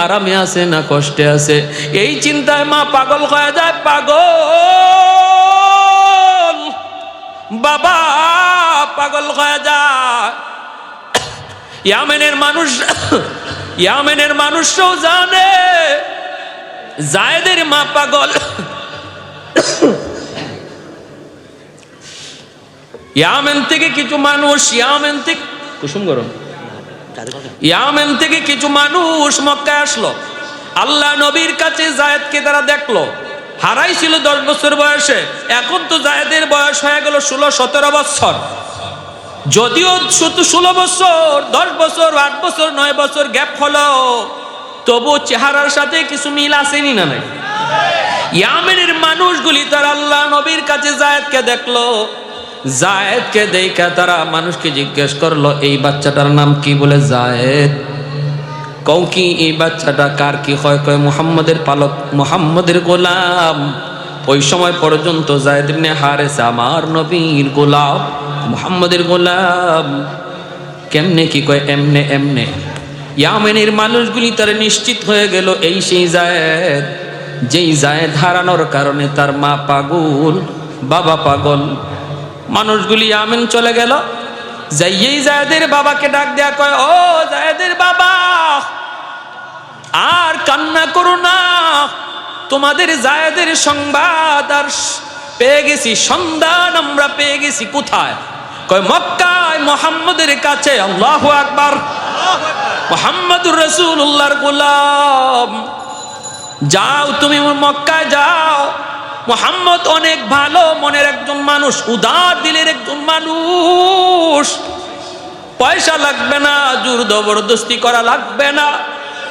আরামে আছে না কষ্টে আছে। এই চিন্তায় মা পাগল হয়ে যায়, পাগল। বাবা পাগল হয়ে যায়। ইয়ামেনের মানুষও জানে যায়েদের মা পাগল। ইয়ামেন থেকে কিছু মানুষ, ইয়ামেন থেকে কিছু মানুষ মক্কায় আসলো। আল্লাহ নবীর কাছে যায়েদকে তারা দেখলো। হারাইছিল 10 বছর বয়সে, এখন তো যায়েদের বয়স হয়ে গেল 16-17 বছর। যদিও শুধু 16 বছর, 10 বছর, 8 বছর, 9 বছর গ্যাপ হলো, তবু চেহারার সাথে কিছু মিল আসেনি না নাই? ইয়ামেনের মানুষগুলি তারা আল্লাহ নবীর কাছে যায়েদকে দেখলো। যায়েদকে দেখা তারা মানুষকে জিজ্ঞেস করলো, এই বাচ্চাটার নাম কি? বলে যায়েদ। কও কি এই বাচ্চাটা কার কি হয়? কয় মুহাম্মদের পালক, মুহাম্মদের গোলাম। ওই সময় পর্যন্ত যায়েদ ইবনে হারেসা আমার নবীর গোলাম, মুহাম্মদের গোলাম। কেমনে কি? কয় এমনে এমনে। ইয়ামেনের মানুষগুলি তারা নিশ্চিত হয়ে গেল এই সেই যায়েদ, যেই যায়েদ হারানোর কারণে তার মা পাগল, বাবা পাগল। মানুষগুলি ইয়ামেন চলে গেল। যাইয়েই যায়েদের বাবাকে ডাক দেয়া কয়, ও যায়েদের বাবা, আর কান্না করো না, তোমাদের যায়েদের সংবাদ আর পেয়ে গেছি, সন্ধান আমরা পেয়ে গেছি। কোথায়? কয় মক্কায় মুহাম্মদের কাছে। আল্লাহু আকবার। মুহাম্মদুর রাসূলুল্লাহর গোলাম। যাও তুমি মক্কায় যাও। মুহাম্মদ অনেক ভালো মনের একজন মানুষ, উদার দিলের একজন মানুষ। পয়সা লাগবে না, জোর জবরদস্তি করা লাগবে না।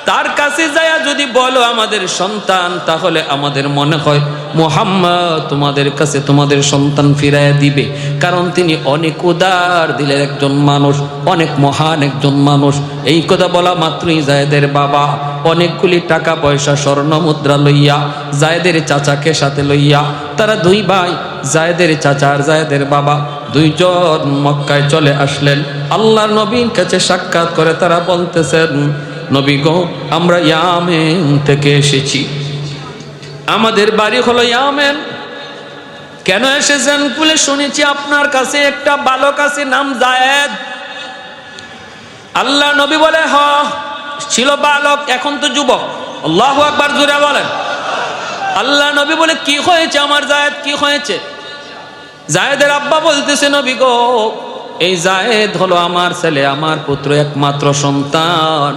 তার কাছে যায়া যদি বলো আমাদের সন্তান, তাহলে আমাদের মনে হয় মুহাম্মদ তোমাদের কাছে তোমাদের সন্তান ফিরাইয়া দিবে। কারণ তিনি অনেক উদার দিলের একজন মানুষ, অনেক মহান একজন মানুষ। এই কথা বলা মাত্রই যায়েদের বাবা অনেকগুলি টাকা পয়সা স্বর্ণ মুদ্রা লইয়া যায়েদের চাচাকে সাথে লইয়া, তারা 2 ভাই, যায়েদের চাচা আর যায়েদের বাবা 2 জন মক্কায় চলে আসলেন। আল্লাহর নবীর কাছে সাক্ষাৎ করে তারা বলতেছেন, নবী গো, আমরা ইয়ামেন থেকে এসেছি, আমাদের বাড়ি হলো ইয়ামেন। কেন এসেছেন? বলে শুনেছি আপনার কাছে একটা বালক আছে, নাম যায়েদ। আল্লাহ নবী বলে, হ ছিল বালক, এখন তো যুবক। আল্লাহু আকবার, জোরে বলেন। আল্লাহ নবী বলে, কি হয়েছে আমার যায়েদ, কি হয়েছে? যায়েদের আব্বা বলতেছে, নবী গো, এই যায়েদ হলো আমার ছেলে, আমার পুত্র, একমাত্র সন্তান।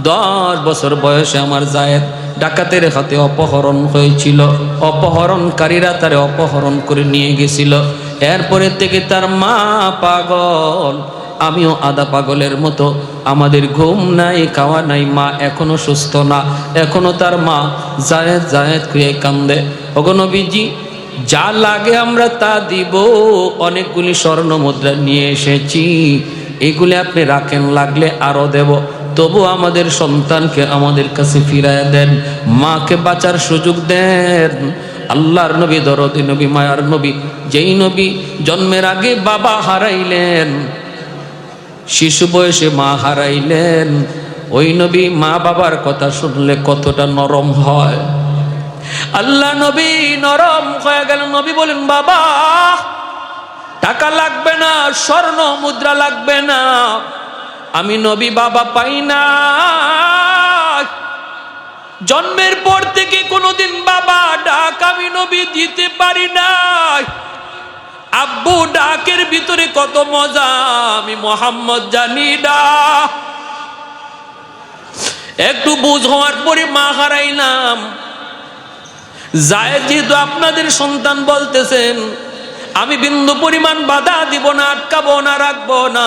10 বছর বয়সে আমার যায়েদ ডাকাতের হাতে অপহরণ হয়েছিল। অপহরণকারীরা তারে অপহরণ করে নিয়ে গেছিল। এরপরে থেকে তার মা পাগল, আমিও আধা পাগলের মতো। আমাদের ঘুম নাই, খাওয়া নাই, মা এখনো সুস্থ না, এখনো তার মা জায়েদ জায়েদ করে কান্দে। ওগো নবীজি, যা লাগে আমরা তা দিব। অনেকগুলি স্বর্ণ মুদ্রা নিয়ে এসেছি, এগুলি আপনি রাখেন, লাগলে আরো দেব। তবু আমাদের সন্তানকে আমাদের কাছে ফিরায় দেন, মাকে বাঁচার সুযোগ দেন। আল্লাহর নবী, দরদি নবী, মায়ার নবী, যেই নবী জন্মের আগে বাবা হারাইলেন, শিশু বয়সে মা হারাইলেন, ওই নবী মা বাবার কথা শুনলে কতটা নরম হয়। আল্লাহ নবী নরম হয়ে গেল। নবী বলেন, বাবা টাকা লাগবে না, স্বর্ণ মুদ্রা লাগবে না, আমি নবী বাবা পাই না। জন্মের পর থেকে কোনোদিন বাবা ডাক আমি নবী দিতে পারি না। আব্বু ডাকের ভিতরে কত মজা আমি মোহাম্মদ জানি না। একটু বুঝ হওয়ার পরে মা হারাইলাম। জায়েদ যেহেতু আপনাদের সন্তান বলতেছেন, আমি বিন্দু পরিমাণ বাধা দিব না, আটকাবো না, রাখবো না।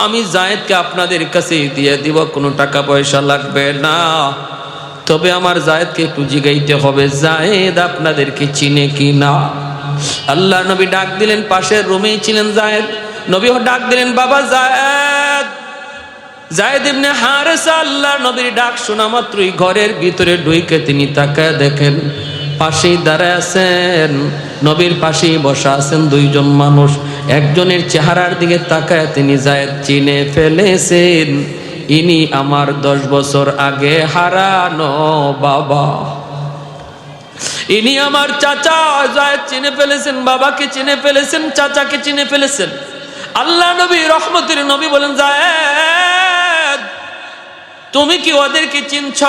আমি জায়েদকে আপনাদের কাছে দিয়ে দিব, কোনো টাকা পয়সা লাগবে না। তবে আমার জায়েদকে একটু জিগাইতে হবে, জায়েদ আপনাদেরকে চিনে কি না। আল্লাহ নবী ডাক দিলেন, পাশের রুমেই ছিলেন জায়েদ। নবী ডাক দিলেন, বাবা জায়েদ। জায়েদ ইবনে হারেসা আল্লাহ নবীর ডাক শোনা মাত্রই ঘরের ভিতরে ঢুকে তিনি তাকায় দেখেন, পাশেই দাঁড়ায় আছেন, নবীর পাশেই বসা আছেন দুইজন মানুষ। একজনের চেহারার দিকে তাকায় তিনি জায়েদ চিনে ফেলেছেন, ইনি আমার 10 বছর আগে হারানো বাবা, ইনি আমার চাচা। জায়েদ চিনে ফেলেছেন, বাবাকে চিনে ফেলেছেন, চাচাকে চিনে ফেলেছেন। আল্লাহ নবী রহমতের নবী বলেন, জায়েদ তুমি কি ওদেরকে চিনছ?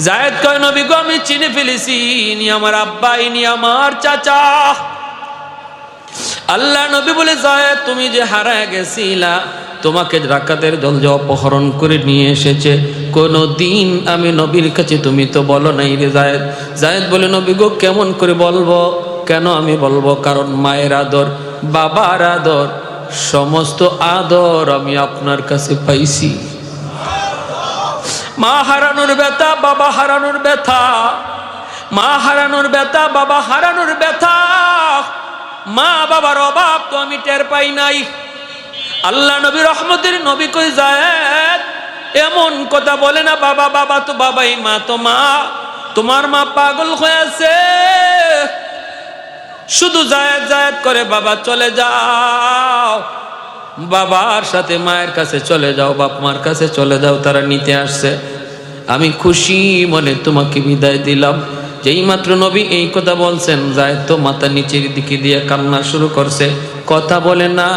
জায়েদ কয়, নবী গো আমি চিনে ফেলেছি, ইনি আমার আব্বা, ইনি আমার চাচা। আল্লাহ নবী বলে, জায়েদ তুমি যে হারায় গেছিলা, তোমাকে ডাকাতের দল যে অপহরণ করে নিয়ে এসেছে, কোনো দিন আমি নবীর কাছে তুমি তো বলো নাই রে জায়েদ। জায়েদ বলে, নবী গো কেমন করে বলবো? কেন আমি বলবো? কারণ মায়ের আদর, বাবার আদর, সমস্ত আদর আমি আপনার কাছে পাইছি। মা হারানোর ব্যথা, বাবা হারানোর ব্যথা, মা হারানোর ব্যথা, বাবা হারানোর ব্যথা, মা বাবার অভাব তো আমি টের পাই নাই। আল্লাহ নবী রহমতের নবী কই, জায়েদ এমন কথা বলে না, বাবা বাবা তো বাবাই, মা তো মা, তোমার মা পাগল হয়েছে, শুধু জায়েদ জায়েদ করে, বাবা চলে যাও, বাবার সাথে মায়ের কাছে চলে যাও, বাপ মার কাছে চলে যাও, তারা নিতে আসছে। আমি খুশি মনে তোমাকে বিদায় দিলাম। যেই মাত্র নবী এই কথা বলছেন, জায়েদ তো মাথা নিচের দিকে দিয়ে কান্না শুরু করছে, কথা বলে না,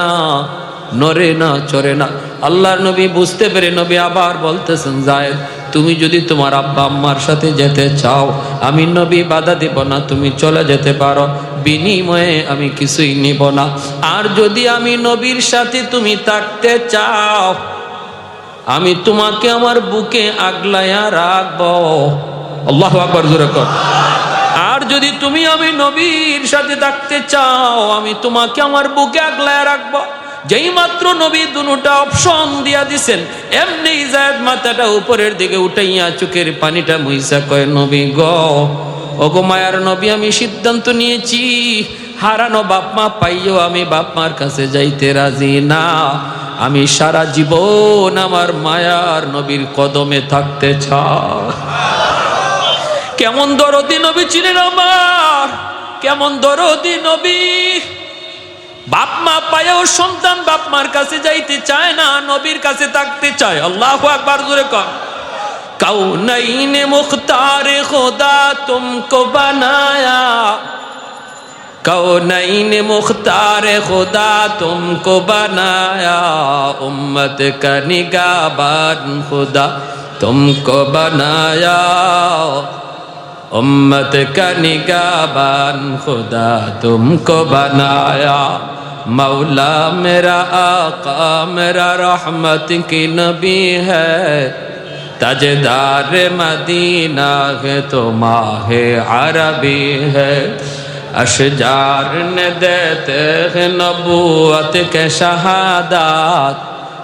নড়ে না, চড়ে না। আল্লাহর নবী বুঝতে পেরে নবী আবার বলতেছেন, জায়েদ তুমি যদি তোমার আব্বা আম্মার সাথে যেতে চাও, আমি নবী বাধা দেব না, তুমি চলে যেতে পারো, বিনিময়ে আমি কিছুই নিব না। আর যদি আমি নবীর সাথে তুমি থাকতে চাও, আমি তোমাকে আমার বুকে আগলায়া রাখবো। আল্লাহু আকবার, জোরে কর। আর যদি তুমি আমি নবীর সাথে থাকতে চাও, আমি তোমাকে আমার বুকে আগলায়া রাখবো। যেই মাত্র নবী দুটা অপশন দিয়া দিছেন, এমনি জায়েদ মাথাটা উপরের দিকে উঠাইয়া চোখের পানিটা মুইসা কয়, নবী গো, ওগো মায়ার নবী, আমি সিদ্ধান্ত নিয়েছি, হারানো বাপ মা পাইও আমি বাপ মার কাছে যাইতে রাজি না। আমি সারা জীবন আমার মায়ার নবীর কদমে থাকতে চাই। কেমন দরদি নবী ছিলেন আমার, কেমন দরদি নবী। বাপ মা পায়েও সন্তান বাপ মার কাছে যাইতে চায় না, নবীর কাছে থাকতে চায়। আল্লাহু আকবার, জোরে কর। কাউনাইনে মুখতারে খোদা তুমকো বানায়া, কাউনাইনে মুখতারে খোদা তুমকো বানায়া, উম্মত কা নিগাহবান খুদা তুমকো বানায়া, उम्मत का निगाहबान खुदा तुमको बनाया। मौला मेरा आका मेरा रहमत की नबी है, ताजदार मदीना है तो माहे अरबी है। अशजार ने देते हैं नबूवत के शहादात,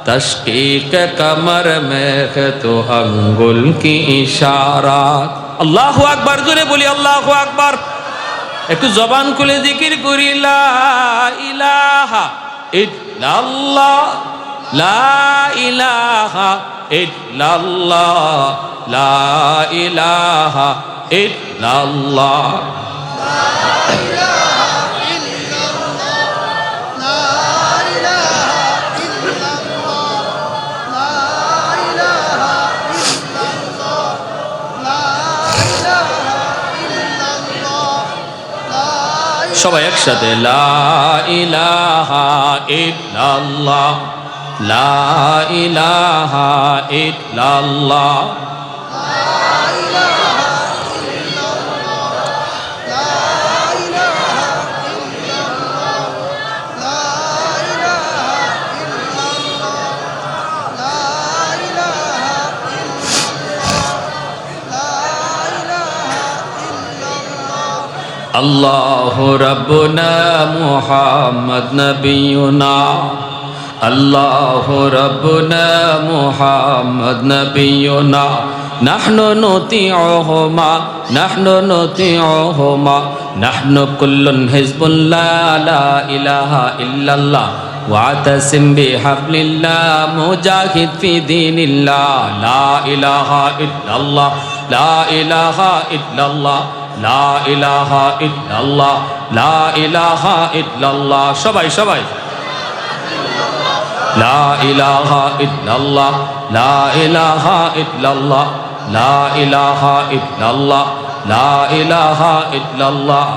तशकीक कमर में है तो अंगुल की इशारात। अल्लाहु अकबर, जोरे बोली अल्लाहु अकबर। একটু জবান খুলে জিকির করি লা ইলাহা ইল্লাল্লাহ, লা ইলাহা ইল্লাল্লাহ, লা ইলাহা ইল্লাল্লাহ। সবাই একসাথে লা ইলাহা ইল্লাল্লাহ, লা ইলাহা ইল্লাল্লাহ। अल्लाह रब्बुना मुहम्मद नबीयुना, अल्लाह रब्बुना मुहम्मद नबीयुना, नहनु नुतीउहुमा, नहनु नुतीउहुमा, नहनु कुल्लुन हिज़्बुल्लाह, ला इलाहा इल्लल्लाह, वातसिम बिहब्लिल्लाह, मुजाहिद फी दीनिल्लाह, ला इलाहा इल्लल्लाह, ला इलाहा इल्लल्लाह, ला इलाहा इल्लल्लाह, ला इलाहा इल्लल्लाह। सबाई सबाई ला इलाहा इल्लल्लाह, ला इलाहा इल्लल्लाह, ला इलाहा इल्लल्लाह, ला इलाहा इल्लल्लाह।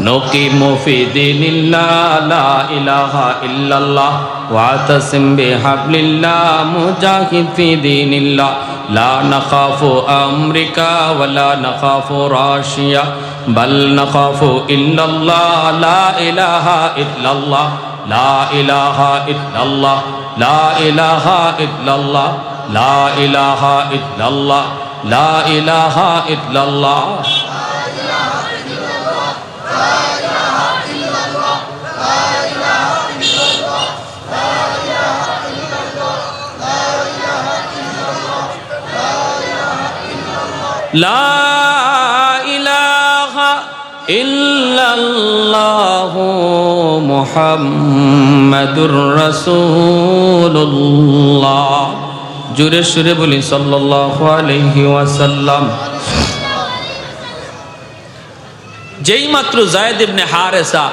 नुकीमु फी दीनिल्लाह, ला इलाहा इल्लल्लाह, वातसिम बिहब्लिल्लाह, मुजाहिद फी दीनिल्लाह, ला नखाफु अमरिका वला नखाफु राशिया, बल नखाफु इल्लल्लाह, ला इलाहा इल्लल्लाह, ला इलाहा इल्लल्लाह, ला इलाहा इल्लल्लाह, ला इलाहा इल्लल्लाह, ला इलाहा इल्लल्लाह। ला इलाहा इल्लल्लाहु मुहम्मदुर रसूलुल्लाह। जुरे सुरे बोली सल्लल्लाहु अलैहि वसल्लम। যেই মাত্র যায়েদ ইবনে হারেসা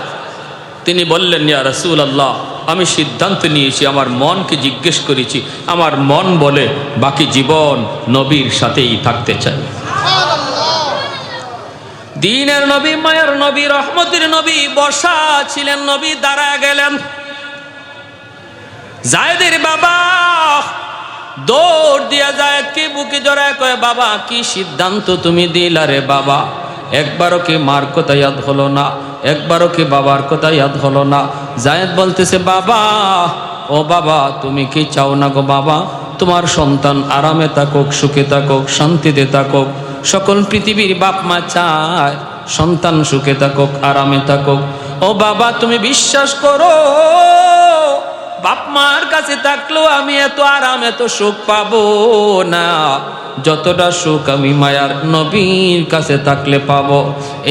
তিনি বললেন, ইয়া রাসূলুল্লাহ, আমি সিদ্ধান্ত নিয়েছি, আমার মনকে জিজ্ঞেস করেছি, আমার মন বলে বাকি জীবন নবীর সাথেই থাকতে চাই। দ্বীনের নবী, মায়ের নবী, রহমতের নবী বসা ছিলেন, নবী দাঁড়ায় গেলেন। যায়েদের বাবা দৌড় দিয়া যায়েদকে বুকে জড়ায় কয়, বাবা কি সিদ্ধান্ত তুমি দিলা রে বাবা? একবারও কি মার কথা ইয়াদ হলো না, একবারও কি বাবার কথা ইয়াদ হলো না? যায়েদ বলতেছে, বাবা ও বাবা তুমি কি চাও না গো বাবা? তোমার সন্তান আরামে থাকুক, সুখে থাকুক, শান্তিতে থাকুক। সকল পৃথিবীর বাপ মা চায় সন্তান সুখে থাকুক, আরামে থাকুক। ও বাবা তুমি বিশ্বাস করো, বাপ মার কাছে থাকলেও আমি এত আরাম এত সুখ পাবো না যতটা সুখ আমি মায়ার নবীর কাছে থাকলে পাবো।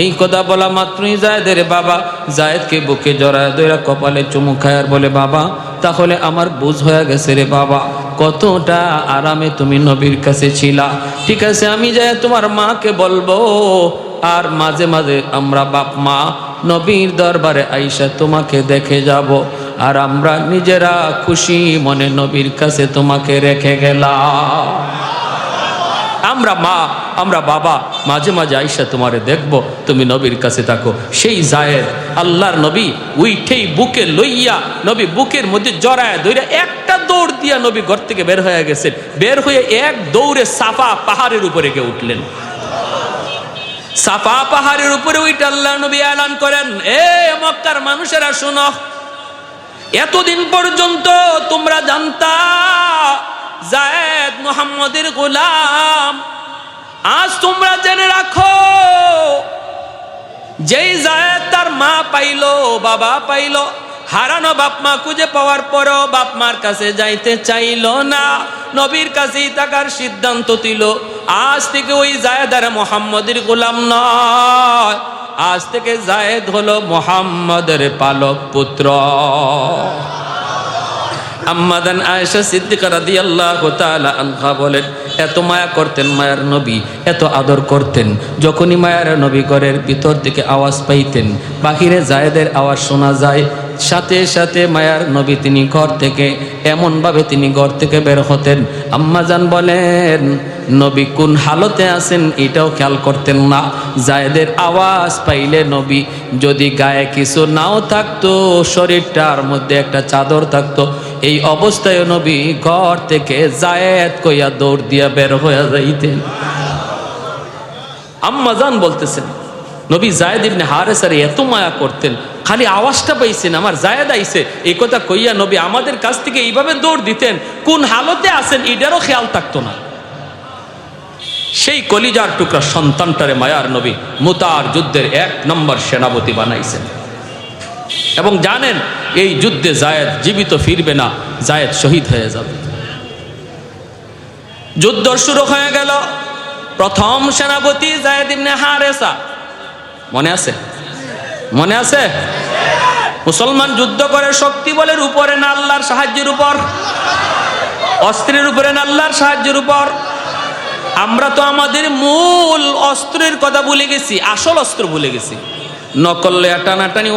এই কথা বলা মাত্রই যায়েদের বাবা যায়েদকে বুকে জড়ায় ধরে কপালে চুমু খায় আর বলে, বাবা তাহলে আমার বুঝ হয়ে গেছে রে বাবা, কতটা আরামে তুমি নবীর কাছে ছিলা। ঠিক আছে, আমি যাই তোমার মাকে বলবো, আর মাঝে মাঝে আমরা বাপ মা নবীর দরবারে আইসা তোমাকে দেখে যাব, আর আমরা নিজেরা খুশি মনে নবীর কাছে তোমাকে রেখে গেলাম। আমরা মা আমরা বাবা মাঝে মাঝে আইসা তোমারে দেখবো, তুমি নবীর কাছে থাকো। সেই যায়েদ আল্লাহর নবী উইঠেই বুকে লইয়া নবী বুকের মধ্যে জড়ায় ধরে একটা দৌড় দিয়া নবী ঘর থেকে বের হয়ে গেছেন। বের হয়ে এক দৌড়ে সাফা পাহাড়ের উপরে গিয়ে উঠলেন। সাফা পাহাড়ের উপরে উঠে আল্লাহর নবী এলান করেন, এ মক্কার মানুষেরা শুনো, এতদিন পর্যন্ত তোমরা জানতা যায়েদ মুহাম্মদের গোলাম, আজ তোমরা জেনে রাখো যেই যায়েদ তার মা পাইলো, বাবা পাইলো, হারানো বাপ মা খুঁজে পাওয়ার পরও বাপ মার কাছে যাইতে চাইলো না, নবীর কাছেই থাকার সিদ্ধান্ত দিল। আজ থেকে ওই যায়েদ আর মুহাম্মদের গোলাম নয়, আজ থেকে যায়েদ হলো মুহাম্মদের পালক পুত্র। আম্মাদান আয়েশা সিদ্দিকা রাদিয়াল্লাহু তাআলা আনহা বলেন, এত মায়া করতেন মায়ার নবী, এত আদর করতেন, যখনই মায়ার নবী ঘরের ভিতর থেকে আওয়াজ পাইতেন, বাহিরে যায়েদের আওয়াজ শোনা যায়, সাথে সাথে মায়ার নবী তিনি ঘর থেকে এমনভাবে তিনি ঘর থেকে বের হতেন, আম্মাজান বলেন নবী কোন হালতে আছেন এটাও খেয়াল করতেন না। যায়েদের আওয়াজ পাইলে নবী যদি গায়ে কিছু নাও থাকতো, শরীরটার মধ্যে একটা চাদর থাকতো, এই অবস্থায় নবী ঘর থেকে যায়েদ কইয়া দৌড় দিয়া বের হয়ে যাইতেন। আম্মাজান বলতেছেন নবী যায়েদ ইবনে হারেসার এত মায়া করতেন, খালি আওয়াজটা পাইছেন আমার যায়েদ আইছে এই কথা কইয়া নবী আমাদের কাছ থেকে এইভাবে দৌড় দিতেন, কোন হালতে আছেন এটারও খেয়াল থাকতো না। সেই কলিজার টুকরা সন্তানটারে মায়ার নবী মুতার যুদ্ধের 1 নম্বর সেনাপতি বানাইছেন। এবং জানেন এই যুদ্ধে যায়েদ জীবিত ফিরবে না, যায়েদ শহীদ হয়ে যাবে। যুদ্ধ শুরু হয়ে গেল, প্রথম সেনাপতি যায়েদ ইবনে হারেসা। মনে আছে? মনে আছে? মুসলমান যুদ্ধ করে শক্তি বলের উপরে না আল্লাহর সাহায্যের উপর? অস্ত্রের উপরে না আল্লাহর সাহায্যের উপর? আমরা তো আমাদের মূল অস্ত্রের কথা ভুলে গেছি, আসল অস্ত্র ভুলে গেছি। নকলিয়া টানাটানি,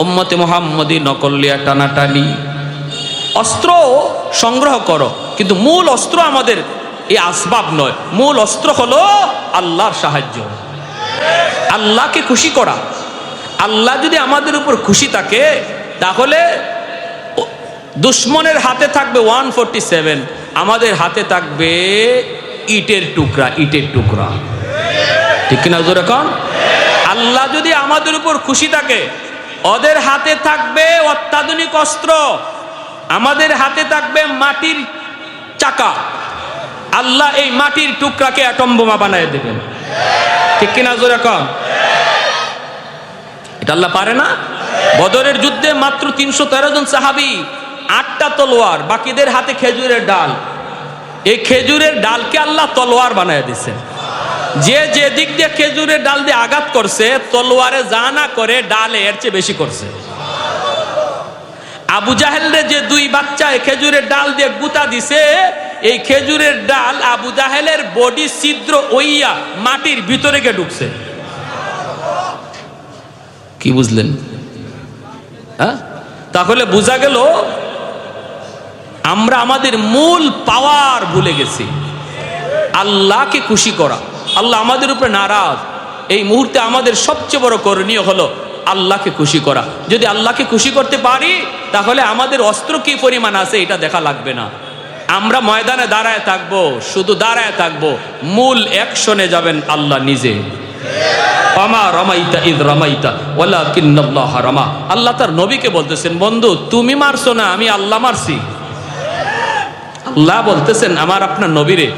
উম্মতে মুহাম্মদী নকলিয়া টানাটানি। অস্ত্র সংগ্রহ করো, কিন্তু মূল অস্ত্র আমাদের এই আসবাব নয়, মূল অস্ত্র হলো আল্লাহর সাহায্য, আল্লাহকে খুশি করা। আল্লাহ যদি আমাদের উপর খুশি থাকে তাহলে দুশ্মনের হাতে থাকবে 147, আমাদের হাতে থাকবে ইটের টুকরা, ইটের টুকরা। ঠিক কিনা জোরে কন? আল্লাহ যদি আমাদের উপর খুশি থাকে, ওদের হাতে থাকবে অত্যাধুনিক অস্ত্র, আমাদের হাতে থাকবে মাটির চাকা। আল্লাহ এই মাটির টুকরাকে অ্যাটম বোমা বানায় দেবেন। ঠিক কিনা জোরে কন? এটা আল্লাহ পারে না? বদরের যুদ্ধে মাত্র 313 জন সাহাবী, 8টা তলোয়ার, বাকিদের হাতে খেজুরের ডাল। এই খেজুরের ডালকে আল্লাহ তলোয়ার বানায় দিয়েছেন। যে যে দিক দিয়ে খেজুরের ডাল দিয়ে আঘাত করছে, তলোয়ারে যা না করে ডালে এর চেয়ে বেশি করছে। আবু জাহেলের যে 2 বাচ্চা খেজুরের ডাল দিয়ে গুতা দিছে, এই খেজুরের ডাল আবু জাহেলের বডি ছিদ্র ওইয়া মাটির ভিতরে গিয়ে ঢুকছে। কি বুঝলেন? হ্যাঁ, তাহলে বোঝা গেল আমরা আমাদের মূল পাওয়ার ভুলে গেছি, আল্লাহকে খুশি করা। আল্লাহ আমাদের উপরে নারাজ, এই মুহূর্তে আমাদের সবচেয়ে বড় করণীয় হলো আল্লাহকে খুশি করা। যদি আল্লাহকে খুশি করতে পারি তাহলে আমাদের অস্ত্র কি পরিমাণ আছে এটা দেখা লাগবে না। আমরা ময়দানে দাঁড়ায় থাকবো, শুধু দাঁড়ায় থাকবো, মূল অ্যাকশনে যাবেন আল্লাহ নিজে। আল্লাহ তার নবীকে বলতেছেন, বন্ধু তুমি মারছো না, আমি আল্লাহ মারছি। আল্লাহ বলতেছেন আমার আপনার নবীরে,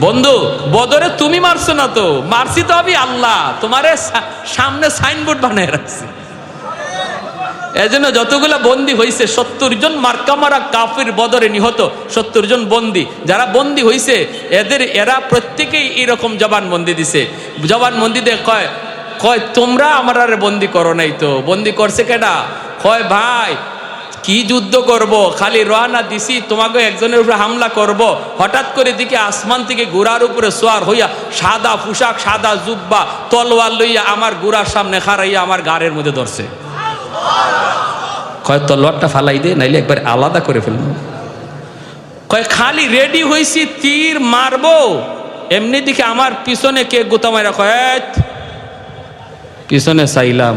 বন্ধু বদরে তুমি মারছো না তো, মারছি তো আমি আল্লাহ, তোমারে সামনে সাইনবোর্ড বানিয়ে রাখছি। এজন্য যতগুলো বন্দী হয়েছে 70 জন মার্কা মারা কাফির বদরে নিহত 70 জন বন্দী যারা বন্দী হয়েছে, এরা প্রত্যেকেই এরকম জবানবন্দি দিছে। জবানবন্দি দিয়ে কয় তোমরা আমার আর বন্দি করো নাই তো, বন্দি করছে কেডা? কয় ভাই কি যুদ্ধ করব, খালি রওনা দিছি, তোমাকে একজনের উপরে হামলা করব, হঠাৎ করে দিকে আসমান থেকে ঘোড়ার উপরে সোয়ার হইয়া সাদা পোশাক সাদা জুব্বা তলোয়ার লইয়া আমার ঘোড়ার সামনে খাড়াইয়া আমার গাড়ের মধ্যে ধরছে। কয় তলোয়ারটা ফালাই দে, নাইলে একবার আলাদা করে ফেলবো। কয় খালি রেডি হইছি তীর মারবো, এমনি দিকে আমার পিছনে কে গোতা মারা। কয় পিছনে চাইলাম,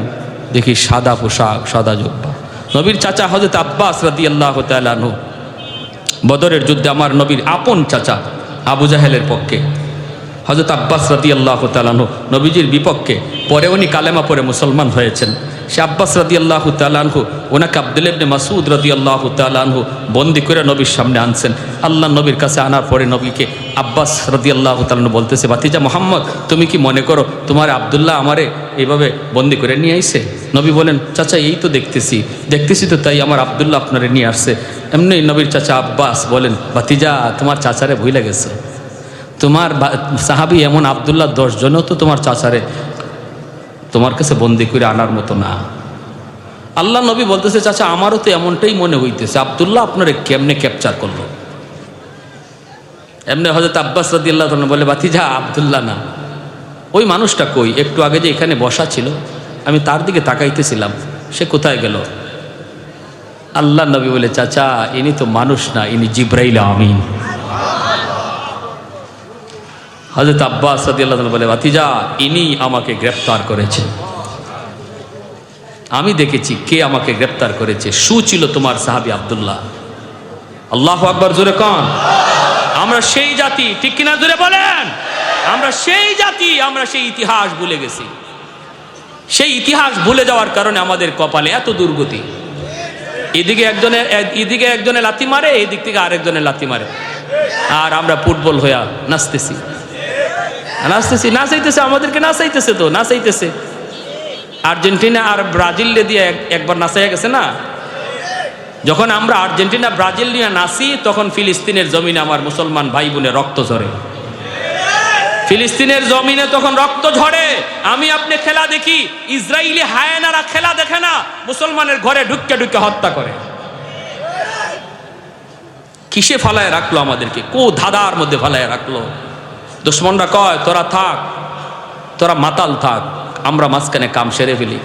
দেখি সাদা পোশাক সাদা জুব্বা। নবীর চাচা হযরত আব্বাস রাদিয়াল্লাহু তাআলা আনহু, বদরের যুদ্ধে আমার নবীর আপন চাচা আবু জাহেলের পক্ষে, হযরত আব্বাস রাদিয়াল্লাহু তাআলা আনহু নবীজির বিপক্ষে, পরে উনি কালেমা পড়ে মুসলমান হয়েছেন। সে আব্বাস রাদিয়াল্লাহু তাআলা আনহু ওনাকে আব্দুল্লাহ ইবনে মাসউদ রাদিয়াল্লাহু তাআলা আনহু বন্দি করে নবীর সামনে আনছেন। আল্লাহ নবীর কাছে আনার পরে নবীকে আব্বাস রাদিয়াল্লাহু তাআলা আনহু বলতেছে, ভাতিজা মুহাম্মদ, তুমি কি মনে করো তোমার আব্দুল্লাহ আমারে এইভাবে বন্দি করে নিয়ে আইছে? নবী বলেন, চাচা এই তো দেখতেছি তো, তাই আমার আব্দুল্লাহ আপনারে নিয়ে আসছে। এমনি নবীর চাচা আব্বাস বলেন, ভাতিজা তোমার চাচারে ভুলে গেছে, তোমার সাহাবী এমন আব্দুল্লাহ 10 জনও তো তোমার চাচারে তোমার কাছে বন্দি করে আনার মতো না। আল্লাহ নবী বলতেছে, চাচা আমারও তো এমনটাই মনে হইতেছে, আব্দুল্লাহ আপনারে কেমনে ক্যাপচার করলো? এমনি হযরত আব্বাস রাদিয়াল্লাহু তাআলা বলে, ভাতিজা আব্দুল্লাহ না, ওই মানুষটা কই? একটু আগে যে এখানে বসা ছিল আমি তার দিকে তাকাইতেছিলাম, সে কোথায় গেল? আল্লাহ নবী বলে, চাচা ইনি তো মানুষ না, ইনি জিবরাইল আমিন। হযরত আব্বাস রাদিয়াল্লাহু তাআলা বলে, ভাতিজা ইনি আমাকে গ্রেফতার করেছে, আমি দেখেছি কে আমাকে গ্রেফতার করেছে, ছিল তোমার সাহাবী আব্দুল্লাহ। আল্লাহু আকবার, জোরে কোন। আমরা সেই জাতি, ঠিক কিনা জোরে বলেন? আমরা সেই জাতি, আমরা সেই ইতিহাস ভুলে গেছি। সেই ইতিহাস ভুলে যাওয়ার কারণে আমাদের কপালে এত দুর্গতি। এদিকে একজনে লাথি মারে, এদিক থেকে আরেকজনে লাথি মারে, আর আমরা ফুটবল হইয়া নাচতেছি, নাচাইতেছে, আমাদেরকে নাচাইতেছে। আর্জেন্টিনা আর ব্রাজিল দিয়ে একবার নাচাইয়া গেছে না? যখন আমরা আর্জেন্টিনা ব্রাজিল নিয়ে নাচি, তখন ফিলিস্তিনের জমিনে আমার মুসলমান ভাই বোনের রক্ত ঝরে। ফিলিস্তিনের জমিনে তখন রক্ত ঝরে। আমি আপনি খেলা দেখি, ইসরায়েলি হায়েনারা খেলা দেখে না, মুসলমানের ঘরে ঢুকে হত্যা করে। কিসে ফালায় রাখলো আমাদেরকে? ধাঁধার মধ্যে ফালায় রাখলো। দুশ্মনরা কয়, তোরা থাক, তোরা মাতাল থাক, আমরা মাঝখানে কাম সেরে ফেলি।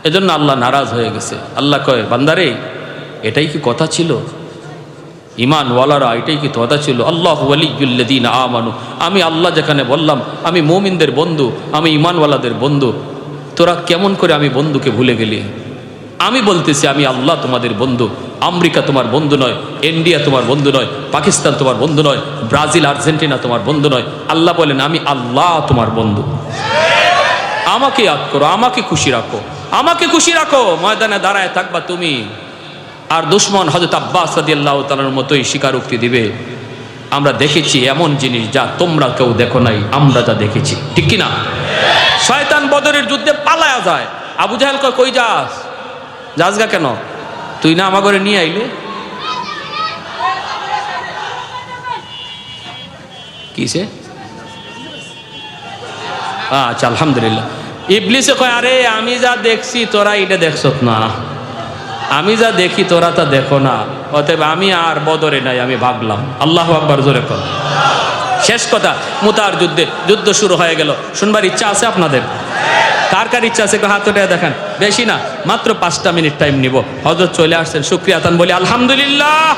এজন্য আল্লাহ নারাজ হয়ে গেছে। আল্লাহ কয়, বান্দারে এটাই কি কথা ছিল? ইমান ওয়ালারা, এটাই কি কথা ছিল? আল্লাহু ওয়ালিয়ুল্লাযীনা আমানু, আমি আল্লাহ যেখানে বললাম আমি মুমিনদের বন্ধু, আমি ইমানওয়ালাদের বন্ধু, তোরা কেমন করে আমি বন্ধুকে ভুলে গেলি? আমি বলতেছি আমি আল্লাহ তোমাদের বন্ধু। আমেরিকা তোমার বন্ধু নয়, ইন্ডিয়া তোমার বন্ধু নয়, পাকিস্তান তোমার বন্ধু নয়, ব্রাজিল আর্জেন্টিনা তোমার বন্ধু নয়। আল্লাহ বলেন আমি আল্লাহ তোমার বন্ধু। আমাকে ইয়াদ করো, আমাকে খুশি রাখো, ময়দানে দাঁড়ায় থাকবা তুমি। আর দুশ্মন হযরত আব্বাস রাদিয়াল্লাহু তাআলার মতোই স্বীকারোক্তি দিবে, আমরা দেখেছি এমন জিনিস যা তোমরা কেউ দেখো নাই, আমরা যা দেখেছি, ঠিক কিনা? শয়তান বদরের যুদ্ধে পালায়া যায়। আবু জাহেল কয়, কই যাস গা কেন? তুই না আমার ঘরে নিয়ে আইলে? কিসে? আচ্ছা, আলহামদুলিল্লাহ। ইবলিসে কয়, আরে আমি যা দেখছি তোরা এটা দেখছ না, আমি যা দেখি তোরা তা দেখো না, অতএব আমি আর বদরে নাই, আমি ভাগলাম। আল্লাহু আকবার, জোরে কর। শেষ কথা, মুতার যুদ্ধ শুরু হয়ে গেল। শুনবার ইচ্ছা আছে আপনাদের? কার কার ইচ্ছা আছে হাত উঠে দেখান। বেশি না, মাত্র 5টা মিনিট টাইম নিব। হযরত চলে আসছেন, শুকরিয়া আতান বলি আলহামদুলিল্লাহ।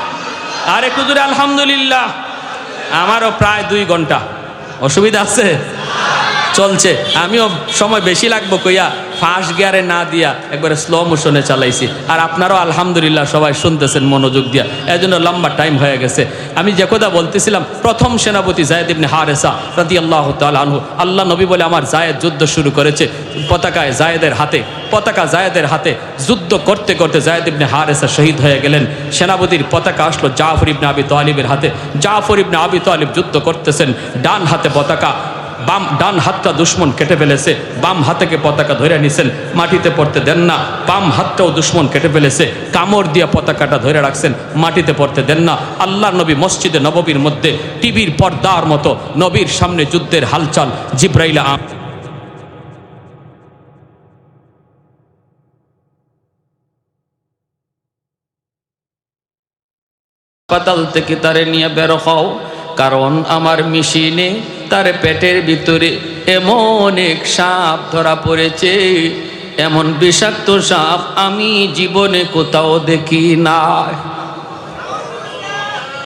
আর একটু জোরে আলহামদুলিল্লাহ। আমারও প্রায় 2 ঘন্টা, অসুবিধা আছে? চলছে। আমিও সময় বেশি লাগবো কইয়া ফার্স্ট গিয়ারে না দিয়া একবারে স্লো মোশনে চালাইছি। আর আপনারাও আলহামদুলিল্লাহ সবাই শুনতেছেন মনোযোগ দিয়া, এজন্য লম্বা টাইম হয়ে গেছে। আমি যে কথা বলতেছিলাম, প্রথম সেনাপতি যায়েদ ইবনে হারেসা রাদিয়াল্লাহু তাআলা আনহু, আল্লাহ নবী বলে আমার যায়েদ যুদ্ধ শুরু করেছে। পতাকা যায়েদের হাতে যুদ্ধ করতে করতে যায়েদ ইবনে হারেসা শহীদ হয়ে গেলেন। সেনাপতির পতাকা আসলো জাফর ইবনে আবি তালিবের হাতে। জাফর ইবনে আবি তালিব যুদ্ধ করতেছেন, ডান হাতে পতাকা, ডান হাতটা দুশ্মন কেটে ফেলেছে, বাম হাতে পতাকা ধরে নিছেন, মাটিতে পড়তে দেন না। বাম হাতটাও দুশ্মন কেটে ফেলেছে, কামড় দিয়ে পতাকাটা ধরে রাখছেন, মাটিতে পড়তে দেন না। আল্লাহর নবী মসজিদে নববীর মধ্যে টিভির পর্দার মতো নবীর সামনে যুদ্ধের হালচাল। জিবরাইল হাসপাতাল থেকে তারে নিয়ে বের হও, কারণ আমার মেশিনে তার পেটের ভিতরে এমন এক সাপ ধরা পড়েছে, এমন বিষাক্ত সাপ আমি জীবনে কোথাও দেখি না।